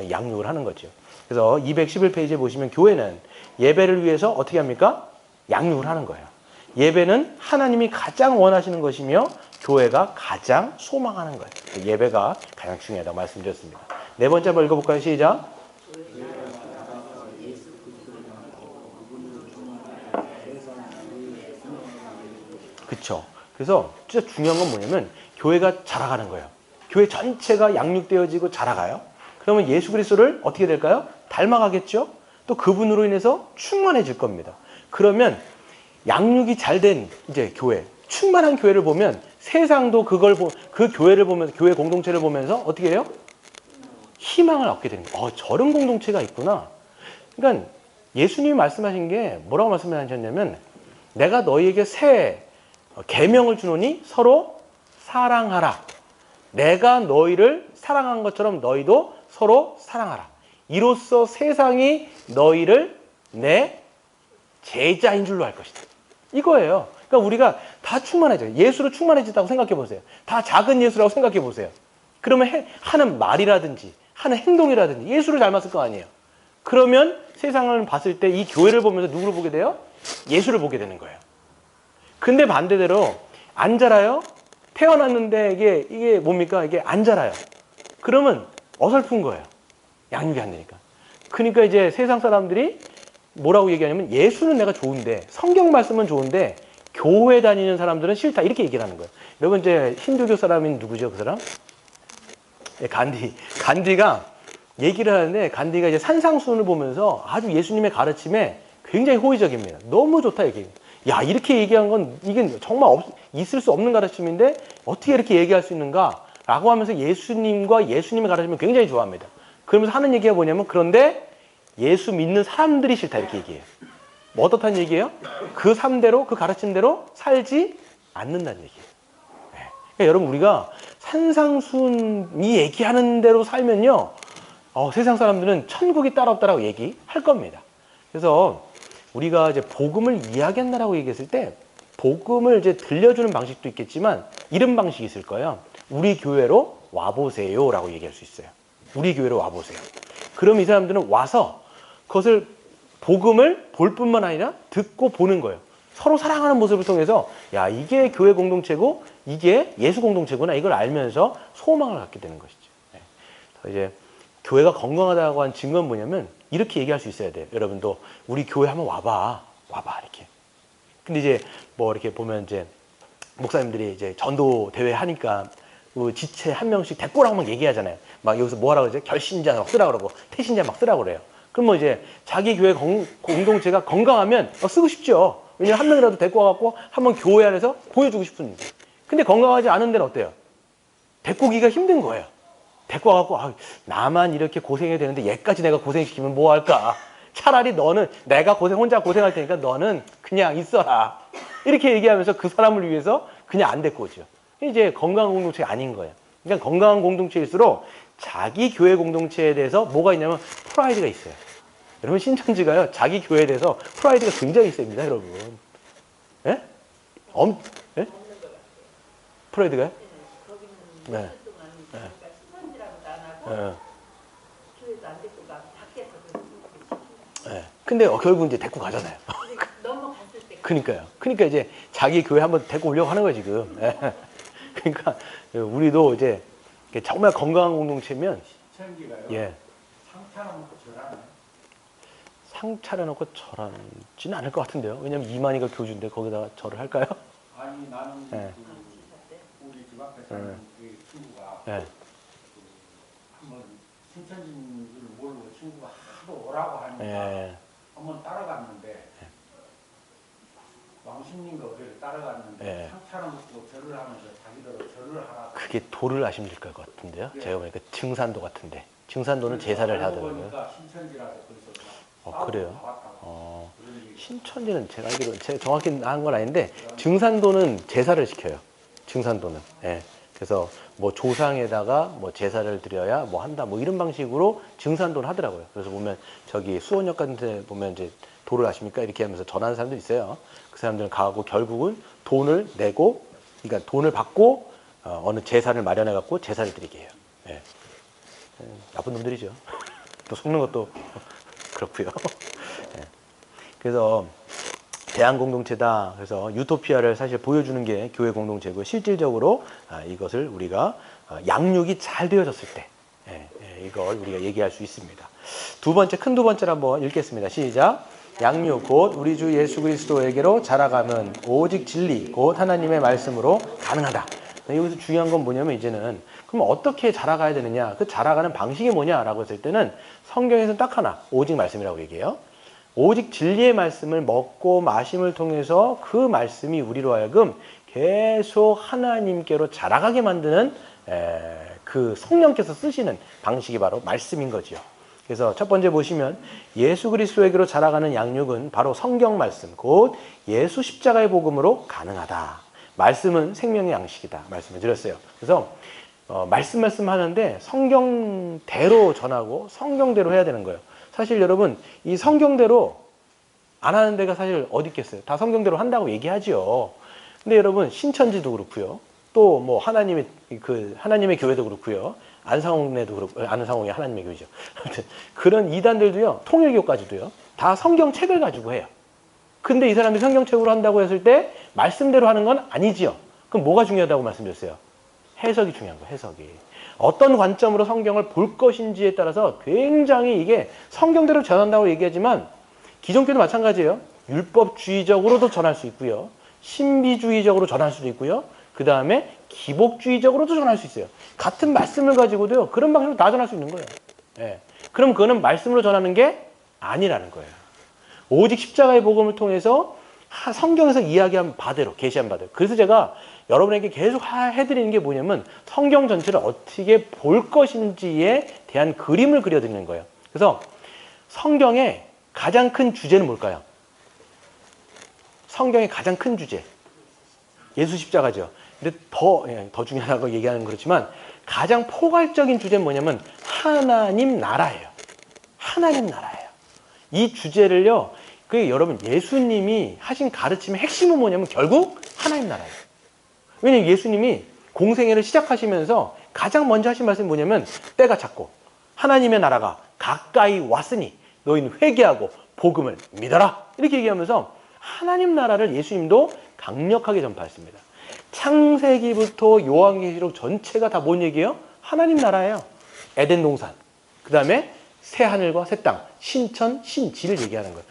양육을 하는 거죠. 그래서 211페이지에 보시면 교회는 예배를 위해서 어떻게 합니까? 양육을 하는 거예요. 예배는 하나님이 가장 원하시는 것이며 교회가 가장 소망하는 거예요. 예배가 가장 중요하다고 말씀드렸습니다. 네 번째 한번 읽어볼까요? 시작. 그쵸. 그래서 진짜 중요한 건 뭐냐면 교회가 자라가는 거예요. 교회 전체가 양육되어지고 자라가요. 그러면 예수 그리스도를 어떻게 될까요? 닮아가겠죠? 또 그분으로 인해서 충만해질 겁니다. 그러면 양육이 잘 된 이제 교회, 충만한 교회를 보면 세상도 그 교회를 보면서, 교회 공동체를 보면서 어떻게 해요? 희망을 얻게 되는 거예요. 저런 공동체가 있구나. 그러니까 예수님이 말씀하신 게 뭐라고 말씀하셨냐면 내가 너희에게 새 계명을 주노니 서로 사랑하라. 내가 너희를 사랑한 것처럼 너희도 서로 사랑하라. 이로써 세상이 너희를 내 제자인 줄로 알 것이다. 이거예요. 그러니까 우리가 다 충만해져요. 예수로 충만해졌다고 생각해 보세요. 다 작은 예수라고 생각해 보세요. 그러면 하는 말이라든지 하는 행동이라든지 예수를 닮았을 거 아니에요. 그러면 세상을 봤을 때 이 교회를 보면서 누구를 보게 돼요? 예수를 보게 되는 거예요. 근데 반대대로 안 자라요? 태어났는데 이게 뭡니까? 이게 안 자라요. 그러면 어설픈 거예요. 양육이 안 되니까. 그러니까 이제 세상 사람들이 뭐라고 얘기하냐면 예수는 내가 좋은데 성경 말씀은 좋은데 교회 다니는 사람들은 싫다. 이렇게 얘기를 하는 거예요. 여러분 이제 힌두교 사람인 누구죠? 그 사람? 네, 간디가 얘기를 하는데 간디가 이제 산상수훈을 보면서 아주 예수님의 가르침에 굉장히 호의적입니다. 너무 좋다 이게. 야 이렇게 얘기한 건 이게 정말 있을 수 없는 가르침인데 어떻게 이렇게 얘기할 수 있는가? 라고 하면서 예수님과 예수님의 가르침을 굉장히 좋아합니다. 그러면서 하는 얘기가 뭐냐면 그런데 예수 믿는 사람들이 싫다 이렇게 얘기해요. 뭐 어떻다는 얘기예요? 그 삶대로 그 가르침대로 살지 않는다는 얘기예요. 네. 그러니까 여러분 우리가 산상순이 얘기하는 대로 살면요 세상 사람들은 천국이 따로 없다라고 얘기할 겁니다. 그래서 우리가 이제 복음을 이야기한다라고 얘기했을 때 복음을 이제 들려주는 방식도 있겠지만 이런 방식이 있을 거예요. 우리 교회로 와보세요라고 얘기할 수 있어요. 우리 교회로 와보세요. 그럼 이 사람들은 와서 그것을 복음을 볼 뿐만 아니라 듣고 보는 거예요. 서로 사랑하는 모습을 통해서 야 이게 교회 공동체고 이게 예수 공동체구나 이걸 알면서 소망을 갖게 되는 것이죠. 네. 이제 교회가 건강하다고 한 증거는 뭐냐면 이렇게 얘기할 수 있어야 돼요. 여러분도 우리 교회 한번 와봐 이렇게. 근데 이제 뭐 이렇게 보면 이제 목사님들이 이제 전도 대회 하니까 그 지체 한 명씩 데리고 오라고 막 얘기하잖아요. 막 여기서 뭐 하라고 그러죠? 결신자 막 쓰라고 그러고 태신자 막 쓰라고 그래요. 그럼 뭐 이제 자기 교회 공동체가 건강하면 쓰고 싶죠. 왜냐면 한 명이라도 데리고 와갖고 한번 교회 안에서 보여주고 싶은. 근데 건강하지 않은 데는 어때요? 데리고 오기가 힘든 거예요. 데리고 와갖고 나만 이렇게 고생해야 되는데 얘까지 내가 고생시키면 뭐 할까? 차라리 너는 내가 혼자 고생할 테니까 너는 그냥 있어라. 이렇게 얘기하면서 그 사람을 위해서 그냥 안 데리고 오죠. 이제 건강한 공동체가 아닌 거예요. 그러니까 건강한 공동체일수록 자기 교회 공동체에 대해서 뭐가 있냐면 프라이드가 있어요. 여러분 신천지가요 자기 교회에 대해서 프라이드가 굉장히 있습니다, 여러분. 예? 예? 프라이드가요? 네. 네. 근데 결국 이제 데리고 가잖아요. 넘어갔을 때. 그러니까요. 그러니까 이제 자기 교회 한번 데리고 오려고 하는 거예요 지금. 그러니까 우리도 이제 정말 건강한 공동체면 신천지가요. 예. 상 차려놓고 절하나요? 상 차려놓고 절하지는 않을 것 같은데요. 왜냐면 이만희가 교주인데 거기다가 절을 할까요? 아니 나는 네. 우리 집 앞에 사는 그 친구가 네. 한번 신천지인 줄 모르고 친구가 하도 오라고 하니까 예. 한번 따라갔는데 왕십리인가 어디를 따라갔는데 예. 상 차려놓고 절을 하면서 자기들 절을 하라. 그게 도를 아시면 될 것 같은데요. 예. 제가 보니까 증산도 같은데 증산도는 제사를 하더라고요. 보니까 신천지라서 그래서 그래요? 신천지는 제가 알기로 제가 정확히 한 건 아닌데 증산도는 제사를 시켜요. 증산도는. 예. 그래서 뭐 조상에다가 뭐 제사를 드려야 뭐 한다 뭐 이런 방식으로 증산도를 하더라고요. 그래서 보면 저기 수원역 같은 데 보면 이제 도를 아십니까? 이렇게 하면서 전하는 사람도 있어요. 그 사람들은 가고 결국은 돈을 내고 그러니까 돈을 받고 어느 제사를 마련해 갖고 제사를 드리게 해요. 예. 나쁜 놈들이죠. 또 속는 것도 그렇고요. 예. 그래서 대한 공동체다. 그래서 유토피아를 사실 보여주는 게 교회 공동체고 실질적으로 이것을 우리가 양육이 잘 되어졌을 때 이걸 우리가 얘기할 수 있습니다. 큰 두 번째를 한번 읽겠습니다. 시작. 양육 곧 우리 주 예수 그리스도에게로 자라가면 오직 진리 곧 하나님의 말씀으로 가능하다. 여기서 중요한 건 뭐냐면 이제는 그럼 어떻게 자라가야 되느냐, 그 자라가는 방식이 뭐냐라고 했을 때는 성경에서는 딱 하나, 오직 말씀이라고 얘기해요. 오직 진리의 말씀을 먹고 마심을 통해서 그 말씀이 우리로 하여금 계속 하나님께로 자라가게 만드는 그 성령께서 쓰시는 방식이 바로 말씀인 거죠. 그래서 첫 번째 보시면 예수 그리스도에게로 자라가는 양육은 바로 성경 말씀, 곧 예수 십자가의 복음으로 가능하다. 말씀은 생명의 양식이다. 말씀을 드렸어요. 그래서 말씀 하는데 성경대로 전하고 성경대로 해야 되는 거예요. 사실 여러분 이 성경대로 안 하는 데가 사실 어디 있겠어요. 다 성경대로 한다고 얘기하죠. 근데 여러분 신천지도 그렇고요. 또 뭐 하나님의 교회도 그렇고요. 안상홍네도 그렇고, 안상홍이 하나님의 교회죠. 아무튼 그런 이단들도요. 통일교까지도요. 다 성경책을 가지고 해요. 근데 이 사람들이 성경책으로 한다고 했을 때 말씀대로 하는 건 아니지요. 그럼 뭐가 중요하다고 말씀드렸어요? 해석이 중요한 거예요. 해석이. 어떤 관점으로 성경을 볼 것인지에 따라서 굉장히 이게 성경대로 전한다고 얘기하지만 기존교도 마찬가지예요. 율법주의적으로도 전할 수 있고요. 신비주의적으로 전할 수도 있고요. 그 다음에 기복주의적으로도 전할 수 있어요. 같은 말씀을 가지고도요. 그런 방식으로 다 전할 수 있는 거예요. 예. 그럼 그거는 말씀으로 전하는 게 아니라는 거예요. 오직 십자가의 복음을 통해서 성경에서 이야기한 바대로, 계시한 바대로. 그래서 제가 여러분에게 계속 해드리는 게 뭐냐면 성경 전체를 어떻게 볼 것인지에 대한 그림을 그려드리는 거예요. 그래서 성경의 가장 큰 주제는 뭘까요? 성경의 가장 큰 주제. 예수 십자가죠. 근데 더 중요하다고 얘기하는 건 그렇지만 가장 포괄적인 주제는 뭐냐면 하나님 나라예요. 하나님 나라예요. 이 주제를요. 여러분 예수님이 하신 가르침의 핵심은 뭐냐면 결국 하나님 나라예요. 왜냐면 예수님이 공생애를 시작하시면서 가장 먼저 하신 말씀이 뭐냐면 때가 찼고 하나님의 나라가 가까이 왔으니 너희는 회개하고 복음을 믿어라. 이렇게 얘기하면서 하나님 나라를 예수님도 강력하게 전파했습니다. 창세기부터 요한계시록 전체가 다 뭔 얘기예요? 하나님 나라예요. 에덴 동산. 그 다음에 새 하늘과 새 땅, 신천, 신지를 얘기하는 거예요.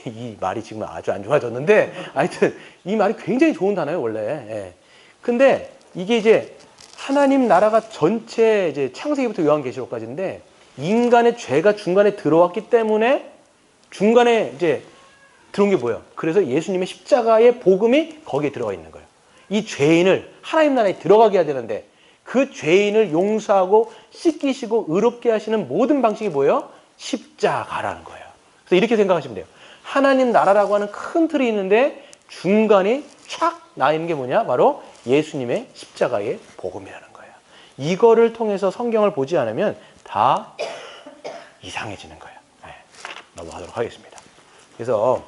이 말이 지금 아주 안 좋아졌는데 하여튼 이 말이 굉장히 좋은 단어예요, 원래. 예. 근데 이게 이제 하나님 나라가 전체 이제 창세기부터 요한계시록까지인데 인간의 죄가 중간에 들어왔기 때문에 중간에 이제 들어온 게 뭐예요? 그래서 예수님의 십자가의 복음이 거기에 들어가 있는 거예요. 이 죄인을 하나님 나라에 들어가게 해야 되는데 그 죄인을 용서하고 씻기시고 의롭게 하시는 모든 방식이 뭐예요? 십자가라는 거예요. 그래서 이렇게 생각하시면 돼요. 하나님 나라라고 하는 큰 틀이 있는데 중간에 촥 나 있는 게 뭐냐? 바로 예수님의 십자가의 복음이라는 거예요. 이거를 통해서 성경을 보지 않으면 다 이상해지는 거예요. 네, 넘어가도록 하겠습니다. 그래서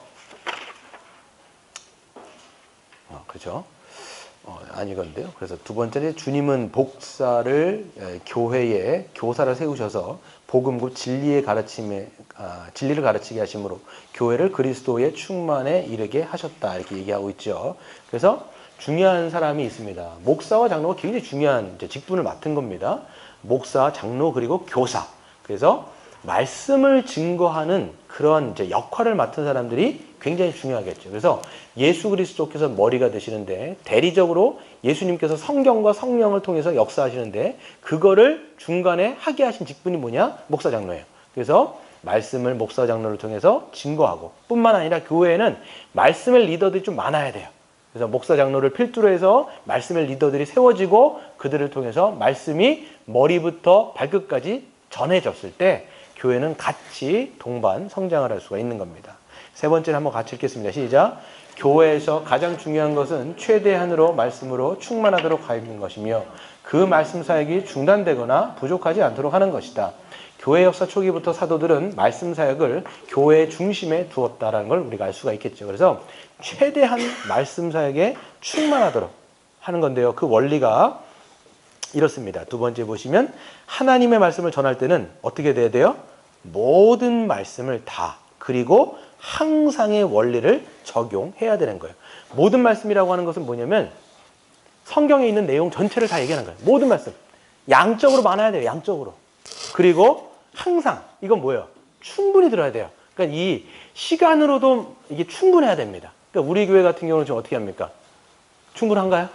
그렇죠? 아니건데요. 그래서 두 번째는 주님은 복사를 교회에 교사를 세우셔서 복음과 진리를 가르치게 하심으로 교회를 그리스도의 충만에 이르게 하셨다. 이렇게 얘기하고 있죠. 그래서 중요한 사람이 있습니다. 목사와 장로가 굉장히 중요한 직분을 맡은 겁니다. 목사, 장로, 그리고 교사. 그래서 말씀을 증거하는 그런 역할을 맡은 사람들이 굉장히 중요하겠죠. 그래서 예수 그리스도께서 머리가 되시는데 대리적으로 예수님께서 성경과 성령을 통해서 역사하시는데 그거를 중간에 하게 하신 직분이 뭐냐? 목사 장로예요. 그래서 말씀을 목사 장로를 통해서 증거하고 뿐만 아니라 교회에는 말씀의 리더들이 좀 많아야 돼요. 그래서 목사 장로를 필두로 해서 말씀의 리더들이 세워지고 그들을 통해서 말씀이 머리부터 발끝까지 전해졌을 때 교회는 같이 동반 성장을 할 수가 있는 겁니다. 세 번째는 한번 같이 읽겠습니다. 시작. 교회에서 가장 중요한 것은 최대한으로 말씀으로 충만하도록 하는 것이며 그 말씀 사역이 중단되거나 부족하지 않도록 하는 것이다. 교회 역사 초기부터 사도들은 말씀 사역을 교회의 중심에 두었다는 걸 우리가 알 수가 있겠죠. 그래서 최대한 말씀 사역에 충만하도록 하는 건데요. 그 원리가 이렇습니다. 두 번째 보시면 하나님의 말씀을 전할 때는 어떻게 돼야 돼요? 모든 말씀을 다 그리고 항상의 원리를 적용해야 되는 거예요. 모든 말씀이라고 하는 것은 뭐냐면 성경에 있는 내용 전체를 다 얘기하는 거예요. 모든 말씀. 양적으로 많아야 돼요. 양적으로. 그리고 항상 이건 뭐예요? 충분히 들어야 돼요. 그러니까 이 시간으로도 이게 충분해야 됩니다. 그러니까 우리 교회 같은 경우는 지금 어떻게 합니까? 충분한가요?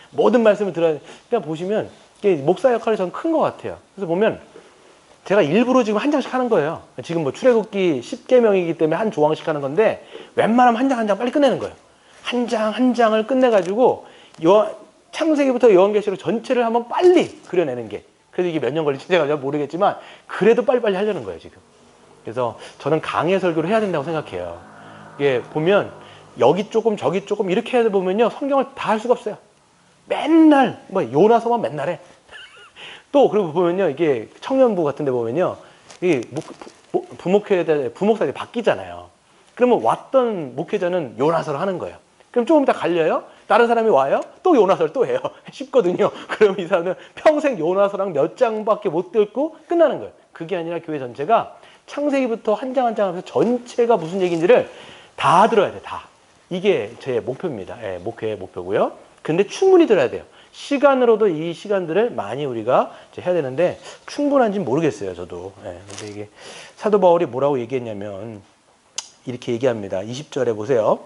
모든 말씀을 들어야 돼요. 그러니까 보시면 이게 목사 역할이 저는 큰 것 같아요. 그래서 보면 제가 일부러 지금 한 장씩 하는 거예요. 지금 뭐 출애굽기 10계명이기 때문에 한 조항씩 하는 건데 웬만하면 한 장 한 장 빨리 끝내는 거예요. 한 장 한 장을 끝내가지고 창세기부터 요한계시록 전체를 한번 빨리 그려내는 게, 그래서 이게 몇 년 걸릴지 제가 모르겠지만 그래도 빨리빨리 하려는 거예요 지금. 그래서 저는 강해 설교를 해야 된다고 생각해요. 이게 보면 여기 조금 저기 조금 이렇게 해서 보면요 성경을 다 할 수가 없어요. 맨날 뭐 요나서만 맨날 해. 또 그리고 보면요 이게 청년부 같은데 보면요 이 부목사들이 바뀌잖아요. 그러면 왔던 목회자는 요나서를 하는 거예요. 그럼 조금 이따 갈려요. 다른 사람이 와요. 또 요나서를 또 해요. 쉽거든요. 그럼 이 사람은 평생 요나서랑 몇 장밖에 못 읽고 끝나는 거예요. 그게 아니라 교회 전체가 창세기부터 한 장 한 장 하면서 전체가 무슨 얘기인지를 다 들어야 돼. 다. 이게 제 목표입니다. 예, 목회의 목표고요. 근데 충분히 들어야 돼요. 시간으로도 이 시간들을 많이 우리가 이제 해야 되는데 충분한지는 모르겠어요. 저도. 예, 근데 이게 사도 바울이 뭐라고 얘기했냐면 이렇게 얘기합니다. 20절에 보세요.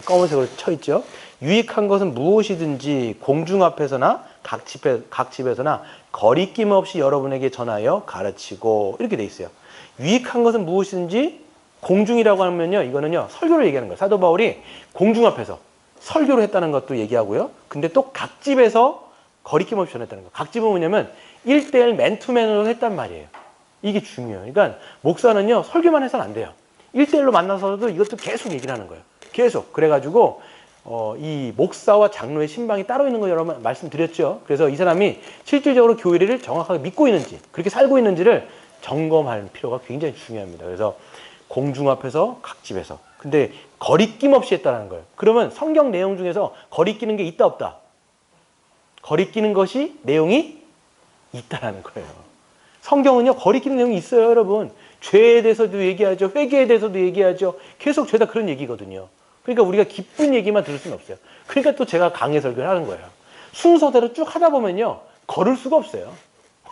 검은색으로 쳐 있죠. 유익한 것은 무엇이든지 공중 앞에서나 각 집에서나 거리낌 없이 여러분에게 전하여 가르치고, 이렇게 돼 있어요. 유익한 것은 무엇이든지, 공중이라고 하면요 이거는요 설교를 얘기하는 거예요. 사도 바울이 공중 앞에서 설교를 했다는 것도 얘기하고요. 근데 또 각 집에서 거리낌 없이 전했다는 거예요. 각 집은 뭐냐면 1대1 맨투맨으로 했단 말이에요. 이게 중요해요. 그러니까 목사는요 설교만 해서는 안 돼요. 1대1로 만나서도 이것도 계속 얘기를 하는 거예요. 계속. 그래가지고 이 목사와 장로의 신방이 따로 있는 거 여러분 말씀드렸죠. 그래서 이 사람이 실질적으로 교회를 정확하게 믿고 있는지, 그렇게 살고 있는지를 점검할 필요가 굉장히 중요합니다. 그래서 공중 앞에서 각 집에서. 근데 거리낌 없이 했다는 거예요. 그러면 성경 내용 중에서 거리끼는 게 있다 없다? 거리끼는 것이 내용이 있다라는 거예요. 성경은요 거리끼는 내용이 있어요, 여러분. 죄에 대해서도 얘기하죠. 회개에 대해서도 얘기하죠. 계속 죄다 그런 얘기거든요. 그러니까 우리가 기쁜 얘기만 들을 수는 없어요. 그러니까 또 제가 강해 설교를 하는 거예요. 순서대로 쭉 하다 보면요 걸을 수가 없어요.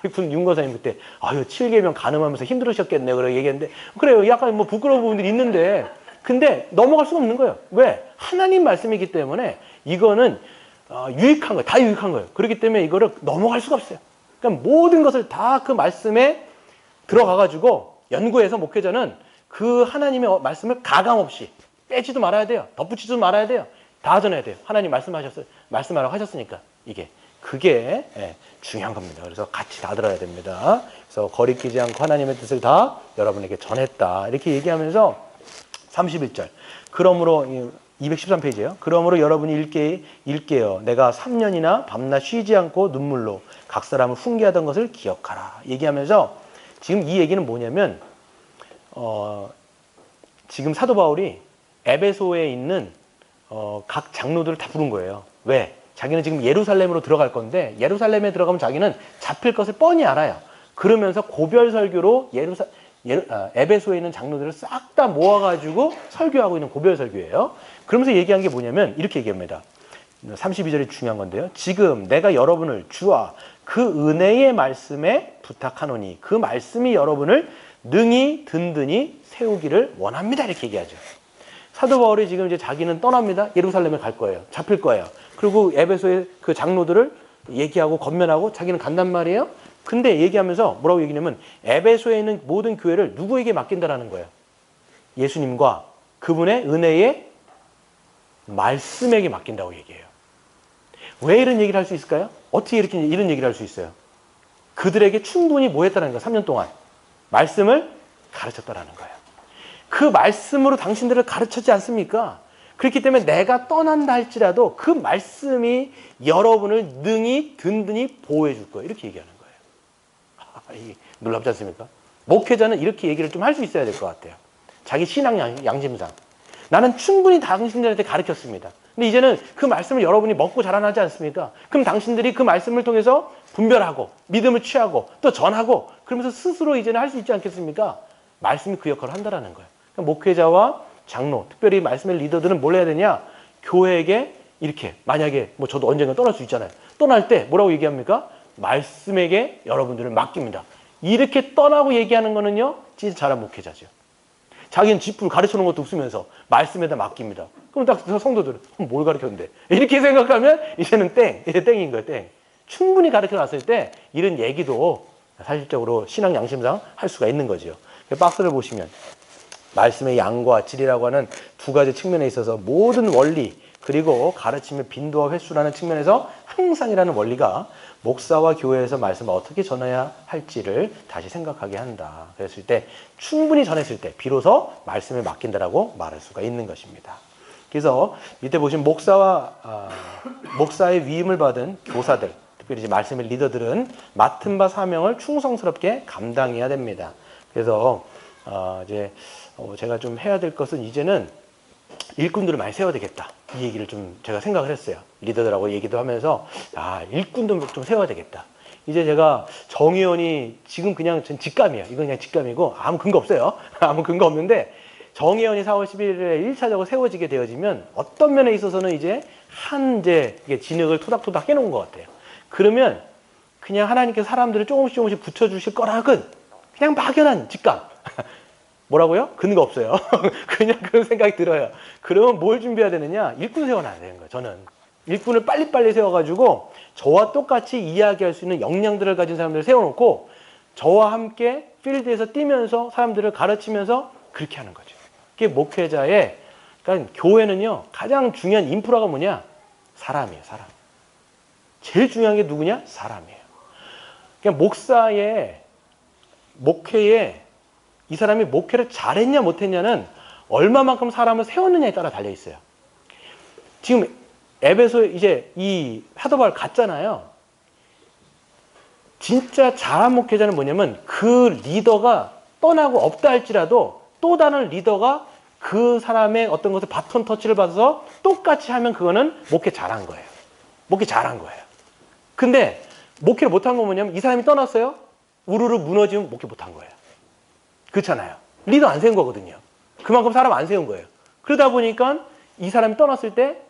우리 군 윤거사님 그때 아유 7계명 간음하면서 힘들으셨겠네요. 그러고 얘기했는데 그래요. 약간 뭐 부끄러운 부분들이 있는데 근데 넘어갈 수가 없는 거예요. 왜? 하나님 말씀이기 때문에 이거는 유익한 거예요. 다 유익한 거예요. 그렇기 때문에 이거를 넘어갈 수가 없어요. 그러니까 모든 것을 다 그 말씀에 들어가가지고 연구해서 목회자는 그 하나님의 말씀을 가감없이 빼지도 말아야 돼요. 덧붙이지도 말아야 돼요. 다 전해야 돼요. 하나님 말씀하라고 하셨으니까 그게 중요한 겁니다. 그래서 같이 다 들어야 됩니다. 그래서 거리끼지 않고 하나님의 뜻을 다 여러분에게 전했다. 이렇게 얘기하면서 31절. 그러므로 213페이지예요. 그러므로 여러분이 읽게요. 내가 3년이나 밤낮 쉬지 않고 눈물로 각 사람을 훈계하던 것을 기억하라. 얘기하면서 지금 이 얘기는 뭐냐면 지금 사도 바울이 에베소에 있는 각 장로들을 다 부른 거예요. 왜? 자기는 지금 예루살렘으로 들어갈 건데 예루살렘에 들어가면 자기는 잡힐 것을 뻔히 알아요. 그러면서 고별 설교로 에베소에 있는 장로들을 싹 다 모아가지고 설교하고 있는 고별 설교예요. 그러면서 얘기한 게 뭐냐면 이렇게 얘기합니다. 32절이 중요한 건데요. 지금 내가 여러분을 주와 그 은혜의 말씀에 부탁하노니 그 말씀이 여러분을 능히 든든히 세우기를 원합니다. 이렇게 얘기하죠. 사도 바울이 지금 이제 자기는 떠납니다. 예루살렘에 갈 거예요. 잡힐 거예요. 그리고 에베소의 그 장로들을 얘기하고 건면하고 자기는 간단 말이에요. 근데 얘기하면서 뭐라고 얘기냐면 에베소에 있는 모든 교회를 누구에게 맡긴다라는 거예요. 예수님과 그분의 은혜의 말씀에게 맡긴다고 얘기해요. 왜 이런 얘기를 할 수 있을까요? 어떻게 이렇게 이런 얘기를 할 수 있어요? 그들에게 충분히 뭐 했다는 거예요? 3년 동안 말씀을 가르쳤다라는 거예요. 그 말씀으로 당신들을 가르쳤지 않습니까? 그렇기 때문에 내가 떠난다 할지라도 그 말씀이 여러분을 능히 든든히 보호해 줄 거예요. 이렇게 얘기하는 거예요. 이게 놀랍지 않습니까? 목회자는 이렇게 얘기를 좀 할 수 있어야 될 것 같아요. 자기 신앙 양심상. 나는 충분히 당신들한테 가르쳤습니다. 근데 이제는 그 말씀을 여러분이 먹고 자라나지 않습니까? 그럼 당신들이 그 말씀을 통해서 분별하고 믿음을 취하고 또 전하고 그러면서 스스로 이제는 할 수 있지 않겠습니까? 말씀이 그 역할을 한다라는 거예요. 그러니까 목회자와 장로, 특별히 말씀의 리더들은 뭘 해야 되냐? 교회에게 이렇게 만약에 뭐 저도 언젠가 떠날 수 있잖아요. 떠날 때 뭐라고 얘기합니까? 말씀에게 여러분들을 맡깁니다. 이렇게 떠나고 얘기하는 거는요, 진짜 잘한 목회자죠. 자기는 쥐뿔 가르쳐놓은 것도 없으면서 말씀에다 맡깁니다. 그럼 딱 성도들은 뭘 가르쳤는데? 이렇게 생각하면 이제는 이제 땡인 거예요, 땡. 충분히 가르쳐 놨을 때 이런 얘기도 사실적으로 신앙 양심상 할 수가 있는 거죠. 박스를 보시면 말씀의 양과 질이라고 하는 두 가지 측면에 있어서 모든 원리 그리고 가르침의 빈도와 횟수라는 측면에서 항상이라는 원리가 목사와 교회에서 말씀을 어떻게 전해야 할지를 다시 생각하게 한다. 그랬을 때 충분히 전했을 때 비로소 말씀에 맡긴다라고 말할 수가 있는 것입니다. 그래서 밑에 보시면 목사의 위임을 받은 교사들, 특별히 이제 말씀의 리더들은 맡은 바 사명을 충성스럽게 감당해야 됩니다. 그래서 제가 좀 해야 될 것은 이제는 일꾼들을 많이 세워야 되겠다. 이 얘기를 좀 제가 생각을 했어요. 리더들하고 얘기도 하면서 일꾼도 좀 세워야 되겠다. 이제 제가 정의원이 지금 그냥 전 직감이에요. 이건 그냥 직감이고 아무 근거 없어요. 아무 근거 없는데 정의원이 4월 11일에 1차적으로 세워지게 되어지면 어떤 면에 있어서는 이제 이게 진흙을 토닥토닥 해놓은 것 같아요. 그러면 그냥 하나님께서 사람들을 조금씩 붙여주실 거락은 그냥 막연한 직감. 뭐라고요? 근거 없어요. 그냥 그런 생각이 들어요. 그러면 뭘 준비해야 되느냐? 일꾼 세워놔야 되는 거예요, 저는. 일꾼을 빨리빨리 세워가지고 저와 똑같이 이야기할 수 있는 역량들을 가진 사람들을 세워놓고 저와 함께 필드에서 뛰면서 사람들을 가르치면서 그렇게 하는 거죠. 그게 목회자의, 그러니까 교회는요, 가장 중요한 인프라가 뭐냐? 사람이에요, 사람. 제일 중요한 게 누구냐? 사람이에요. 그냥 목회에 이 사람이 목회를 잘했냐 못했냐는 얼마만큼 사람을 세웠느냐에 따라 달려 있어요. 지금 에베소 이제 이 사도 바울 갔잖아요. 진짜 잘한 목회자는 뭐냐면 그 리더가 떠나고 없다 할지라도 또 다른 리더가 그 사람의 어떤 것을 바톤 터치를 받아서 똑같이 하면 그거는 목회 잘한 거예요. 목회 잘한 거예요. 근데 목회를 못한 건 뭐냐면 이 사람이 떠났어요. 우르르 무너지면 목회 못한 거예요. 그렇잖아요. 리더 안 세운 거거든요. 그만큼 사람 안 세운 거예요. 그러다 보니까 이 사람이 떠났을 때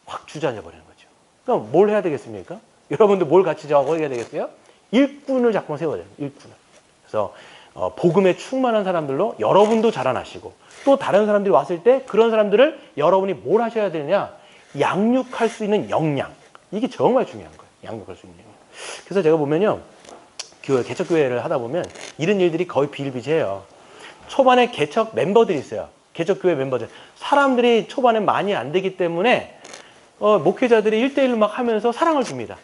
확 주저앉아 버리는 거죠. 그럼 뭘 해야 되겠습니까? 여러분들 뭘 같이 저하고 해야 되겠어요? 일꾼을 자꾸만 세워야 돼요. 일꾼을. 그래서 복음에 충만한 사람들로 여러분도 자라나시고 또 다른 사람들이 왔을 때 그런 사람들을 여러분이 뭘 하셔야 되느냐? 양육할 수 있는 역량. 이게 정말 중요한 거예요. 양육할 수 있는 역량. 그래서 제가 보면요. 개척교회를 하다 보면 이런 일들이 거의 비일비재해요. 초반에 개척 멤버들이 있어요. 개척교회 멤버들. 사람들이 초반에 많이 안 되기 때문에 목회자들이 1대1로 막 하면서 사랑을 줍니다.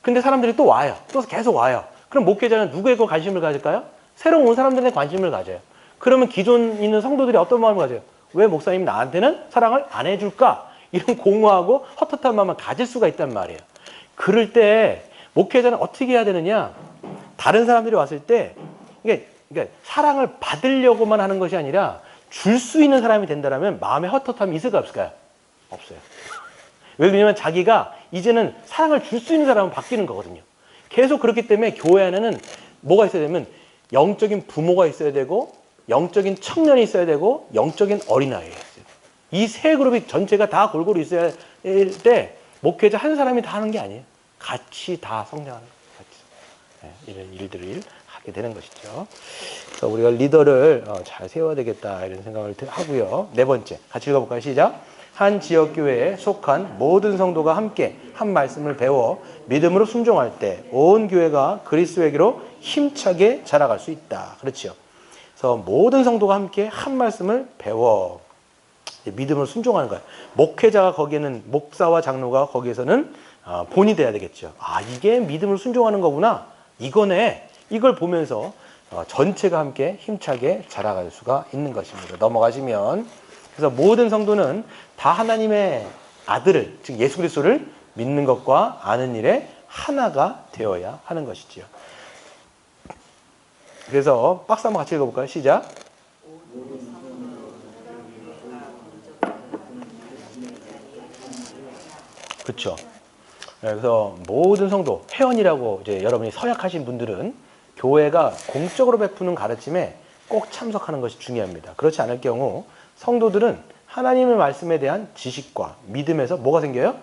근데 사람들이 또 와요. 또 계속 와요. 그럼 목회자는 누구에게 관심을 가질까요? 새로 온 사람들에 관심을 가져요. 그러면 기존 있는 성도들이 어떤 마음을 가져요? 왜 목사님 나한테는 사랑을 안 해줄까? 이런 공허하고 헛헛한 마음을 가질 수가 있단 말이에요. 그럴 때 목회자는 어떻게 해야 되느냐? 다른 사람들이 왔을 때 그러니까 사랑을 받으려고만 하는 것이 아니라 줄 수 있는 사람이 된다면 마음에 헛헛함이 있을까 없을까요? 없어요. 왜냐하면 자기가 이제는 사랑을 줄 수 있는 사람은 바뀌는 거거든요. 계속 그렇기 때문에 교회 안에는 뭐가 있어야 되면 영적인 부모가 있어야 되고 영적인 청년이 있어야 되고 영적인 어린아이가 있어요. 이 세 그룹이 전체가 다 골고루 있어야 할 때 목회자 한 사람이 다 하는 게 아니에요. 같이 다 성장하는 거예요. 이런 일들을 하게 되는 것이죠. 그래서 우리가 리더를 잘 세워야 되겠다 이런 생각을 하고요. 네 번째, 같이 읽어볼까요? 시작. 한 지역교회에 속한 모든 성도가 함께 한 말씀을 배워 믿음으로 순종할 때 온 교회가 그리스도에게로 힘차게 자라갈 수 있다. 그렇죠. 그래서 모든 성도가 함께 한 말씀을 배워 믿음으로 순종하는 거예요. 목회자가 거기에는 목사와 장로가 거기에서는 본이 돼야 되겠죠. 이게 믿음으로 순종하는 거구나. 이거네. 이걸 보면서 전체가 함께 힘차게 자라갈 수가 있는 것입니다. 넘어가시면 그래서 모든 성도는 다 하나님의 아들을 즉 예수 그리스도를 믿는 것과 아는 일에 하나가 되어야 하는 것이지요. 그래서 박스 한번 같이 읽어볼까요? 시작. 그렇죠. 그래서 모든 성도, 회원이라고 이제 여러분이 서약하신 분들은 교회가 공적으로 베푸는 가르침에 꼭 참석하는 것이 중요합니다. 그렇지 않을 경우 성도들은 하나님의 말씀에 대한 지식과 믿음에서 뭐가 생겨요?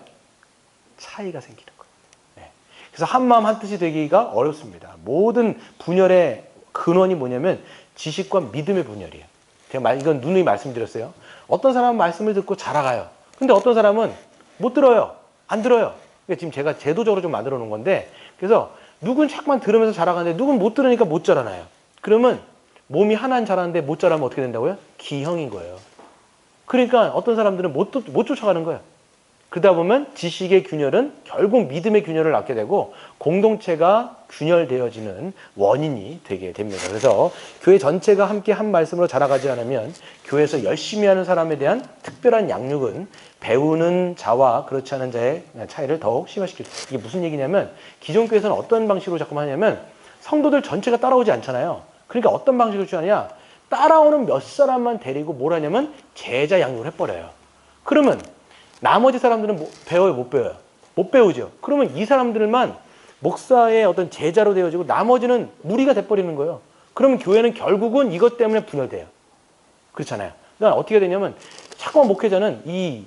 차이가 생기는 거예요. 네. 그래서 한마음 한뜻이 되기가 어렵습니다. 모든 분열의 근원이 뭐냐면 지식과 믿음의 분열이에요. 제가 이건 누누이 말씀드렸어요. 어떤 사람은 말씀을 듣고 자라가요. 근데 어떤 사람은 못 들어요. 안 들어요. 그러니까 지금 제가 제도적으로 좀 만들어 놓은 건데, 그래서 누군 자꾸만 들으면서 자라가는데 누군 못 들으니까 못 자라나요. 그러면 몸이 하나는 자라는데 못 자라면 어떻게 된다고요? 기형인 거예요. 그러니까 어떤 사람들은 못 쫓아가는 거예요. 그러다 보면 지식의 균열은 결국 믿음의 균열을 낳게 되고 공동체가 균열되어지는 원인이 되게 됩니다. 그래서 교회 전체가 함께 한 말씀으로 자라가지 않으면 교회에서 열심히 하는 사람에 대한 특별한 양육은 배우는 자와 그렇지 않은 자의 차이를 더욱 심화시킬 수 있어요. 이게 무슨 얘기냐면 기존 교회에서는 어떤 방식으로 자꾸 하냐면 성도들 전체가 따라오지 않잖아요. 그러니까 어떤 방식으로 취하냐, 따라오는 몇 사람만 데리고 뭘 하냐면 제자 양육을 해버려요. 그러면 나머지 사람들은 배워요, 못 배워요? 못 배우죠. 그러면 이 사람들만 목사의 어떤 제자로 되어지고 나머지는 무리가 돼버리는 거예요. 그러면 교회는 결국은 이것 때문에 분열돼요. 그렇잖아요. 그러니까 어떻게 되냐면 자꾸만 목회자는 이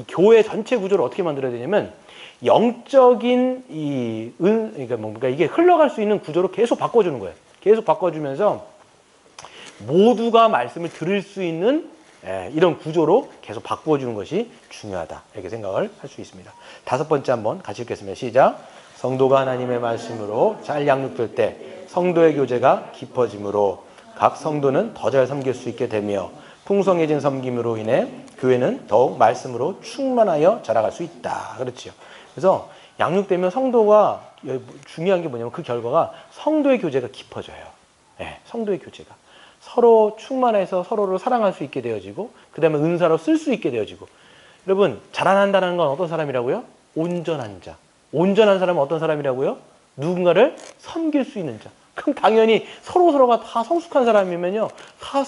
교회 전체 구조를 어떻게 만들어야 되냐면 영적인 그러니까 뭔가 이게 흘러갈 수 있는 구조로 계속 바꿔주는 거예요. 계속 바꿔주면서 모두가 말씀을 들을 수 있는 이런 구조로 계속 바꾸어주는 것이 중요하다. 이렇게 생각을 할 수 있습니다. 다섯 번째 한번 같이 읽겠습니다. 시작. 성도가 하나님의 말씀으로 잘 양육될 때 성도의 교제가 깊어지므로 각 성도는 더 잘 섬길 수 있게 되며 풍성해진 섬김으로 인해 교회는 더욱 말씀으로 충만하여 자라갈 수 있다. 그렇죠. 그래서 양육되면 성도가 중요한 게 뭐냐면 그 결과가 성도의 교제가 깊어져요. 성도의 교제가. 서로 충만해서 서로를 사랑할 수 있게 되어지고 그 다음에 은사로 쓸 수 있게 되어지고. 여러분 자라난다는 건 어떤 사람이라고요? 온전한 자. 온전한 사람은 어떤 사람이라고요? 누군가를 섬길 수 있는 자. 그럼 당연히 서로가 다 성숙한 사람이면요 다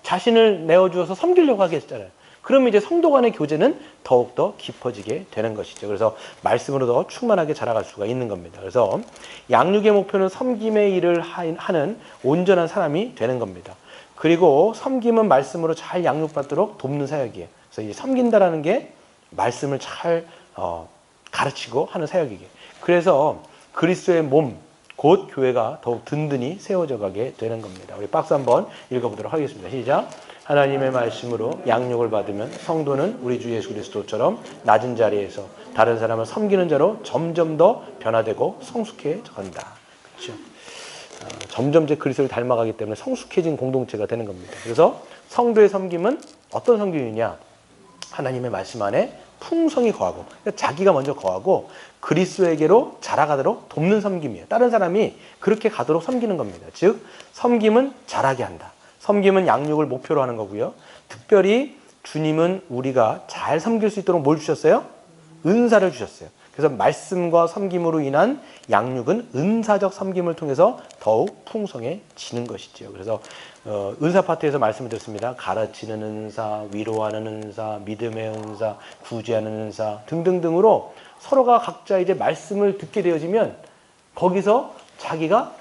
자신을 내어주어서 섬기려고 하겠잖아요. 그러면 이제 성도 간의 교제는 더욱더 깊어지게 되는 것이죠. 그래서 말씀으로 더 충만하게 자라갈 수가 있는 겁니다. 그래서 양육의 목표는 섬김의 일을 하는 온전한 사람이 되는 겁니다. 그리고 섬김은 말씀으로 잘 양육받도록 돕는 사역이에요. 그래서 이 섬긴다라는 게 말씀을 잘 가르치고 하는 사역이에요. 그래서 그리스도의 몸, 곧 교회가 더욱 든든히 세워져 가게 되는 겁니다. 우리 박스 한번 읽어보도록 하겠습니다. 시작. 하나님의 말씀으로 양육을 받으면 성도는 우리 주 예수 그리스도처럼 낮은 자리에서 다른 사람을 섬기는 자로 점점 더 변화되고 성숙해져 간다. 그렇죠? 점점 제 그리스도를 닮아가기 때문에 성숙해진 공동체가 되는 겁니다. 그래서 성도의 섬김은 어떤 섬김이냐? 하나님의 말씀 안에 풍성히 거하고, 그러니까 자기가 먼저 거하고 그리스도에게로 자라가도록 돕는 섬김이에요. 다른 사람이 그렇게 가도록 섬기는 겁니다. 즉 섬김은 자라게 한다. 섬김은 양육을 목표로 하는 거고요. 특별히 주님은 우리가 잘 섬길 수 있도록 뭘 주셨어요? 은사를 주셨어요. 그래서 말씀과 섬김으로 인한 양육은 은사적 섬김을 통해서 더욱 풍성해지는 것이죠. 그래서 은사 파트에서 말씀을 드렸습니다. 가르치는 은사, 위로하는 은사, 믿음의 은사, 구제하는 은사 등등등으로 서로가 각자 이제 말씀을 듣게 되어지면 거기서 자기가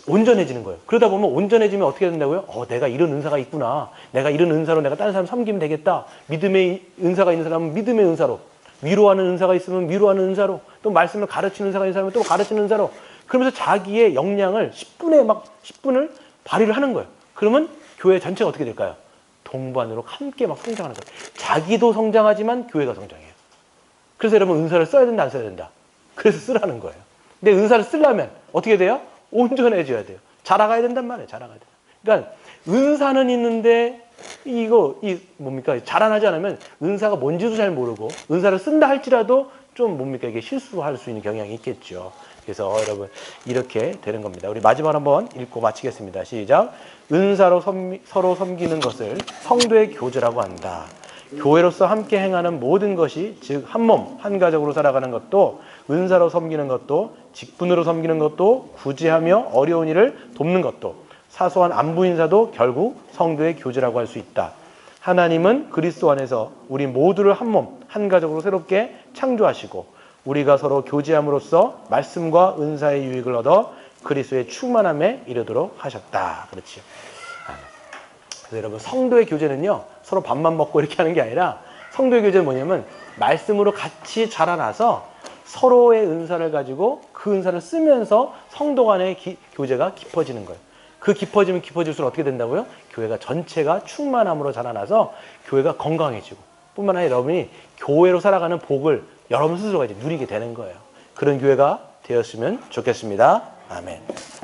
온전해지는 거예요. 그러다 보면 온전해지면 어떻게 된다고요? 내가 이런 은사가 있구나. 내가 이런 은사로 내가 다른 사람 섬기면 되겠다. 믿음의 은사가 있는 사람은 믿음의 은사로, 위로하는 은사가 있으면 위로하는 은사로, 또 말씀을 가르치는 은사가 있는 사람은 또 가르치는 은사로, 그러면서 자기의 역량을 10분을 발휘를 하는 거예요. 그러면 교회 전체가 어떻게 될까요? 동반으로 함께 막 성장하는 거예요. 자기도 성장하지만 교회가 성장해요. 그래서 여러분 은사를 써야 된다, 안 써야 된다? 그래서 쓰라는 거예요. 근데 은사를 쓰려면 어떻게 돼요? 온전해져야 돼요. 자라가야 된단 말이에요. 자라가야 돼요. 그러니까 은사는 있는데 뭡니까? 자라나지 않으면 은사가 뭔지도 잘 모르고 은사를 쓴다 할지라도 좀 뭡니까? 이게 실수할 수 있는 경향이 있겠죠. 그래서 여러분 이렇게 되는 겁니다. 우리 마지막 한번 읽고 마치겠습니다. 시작. 은사로 서로 섬기는 것을 성도의 교제라고 한다. 교회로서 함께 행하는 모든 것이 즉 한 몸, 한 가족으로 살아가는 것도 은사로 섬기는 것도 직분으로 섬기는 것도 구제하며 어려운 일을 돕는 것도 사소한 안부 인사도 결국 성도의 교제라고 할 수 있다. 하나님은 그리스도 안에서 우리 모두를 한 몸, 한 가족으로 새롭게 창조하시고 우리가 서로 교제함으로써 말씀과 은사의 유익을 얻어 그리스도의 충만함에 이르도록 하셨다. 그렇지요. 아멘. 그래서 여러분 성도의 교제는요 서로 밥만 먹고 이렇게 하는 게 아니라 성도의 교제는 뭐냐면 말씀으로 같이 자라나서 서로의 은사를 가지고 그 은사를 쓰면서 성도 간의 교제가 깊어지는 거예요. 그 깊어지면 깊어질수록 어떻게 된다고요? 교회가 전체가 충만함으로 자라나서 교회가 건강해지고 뿐만 아니라 여러분이 교회로 살아가는 복을 여러분 스스로가 이제 누리게 되는 거예요. 그런 교회가 되었으면 좋겠습니다. 아멘.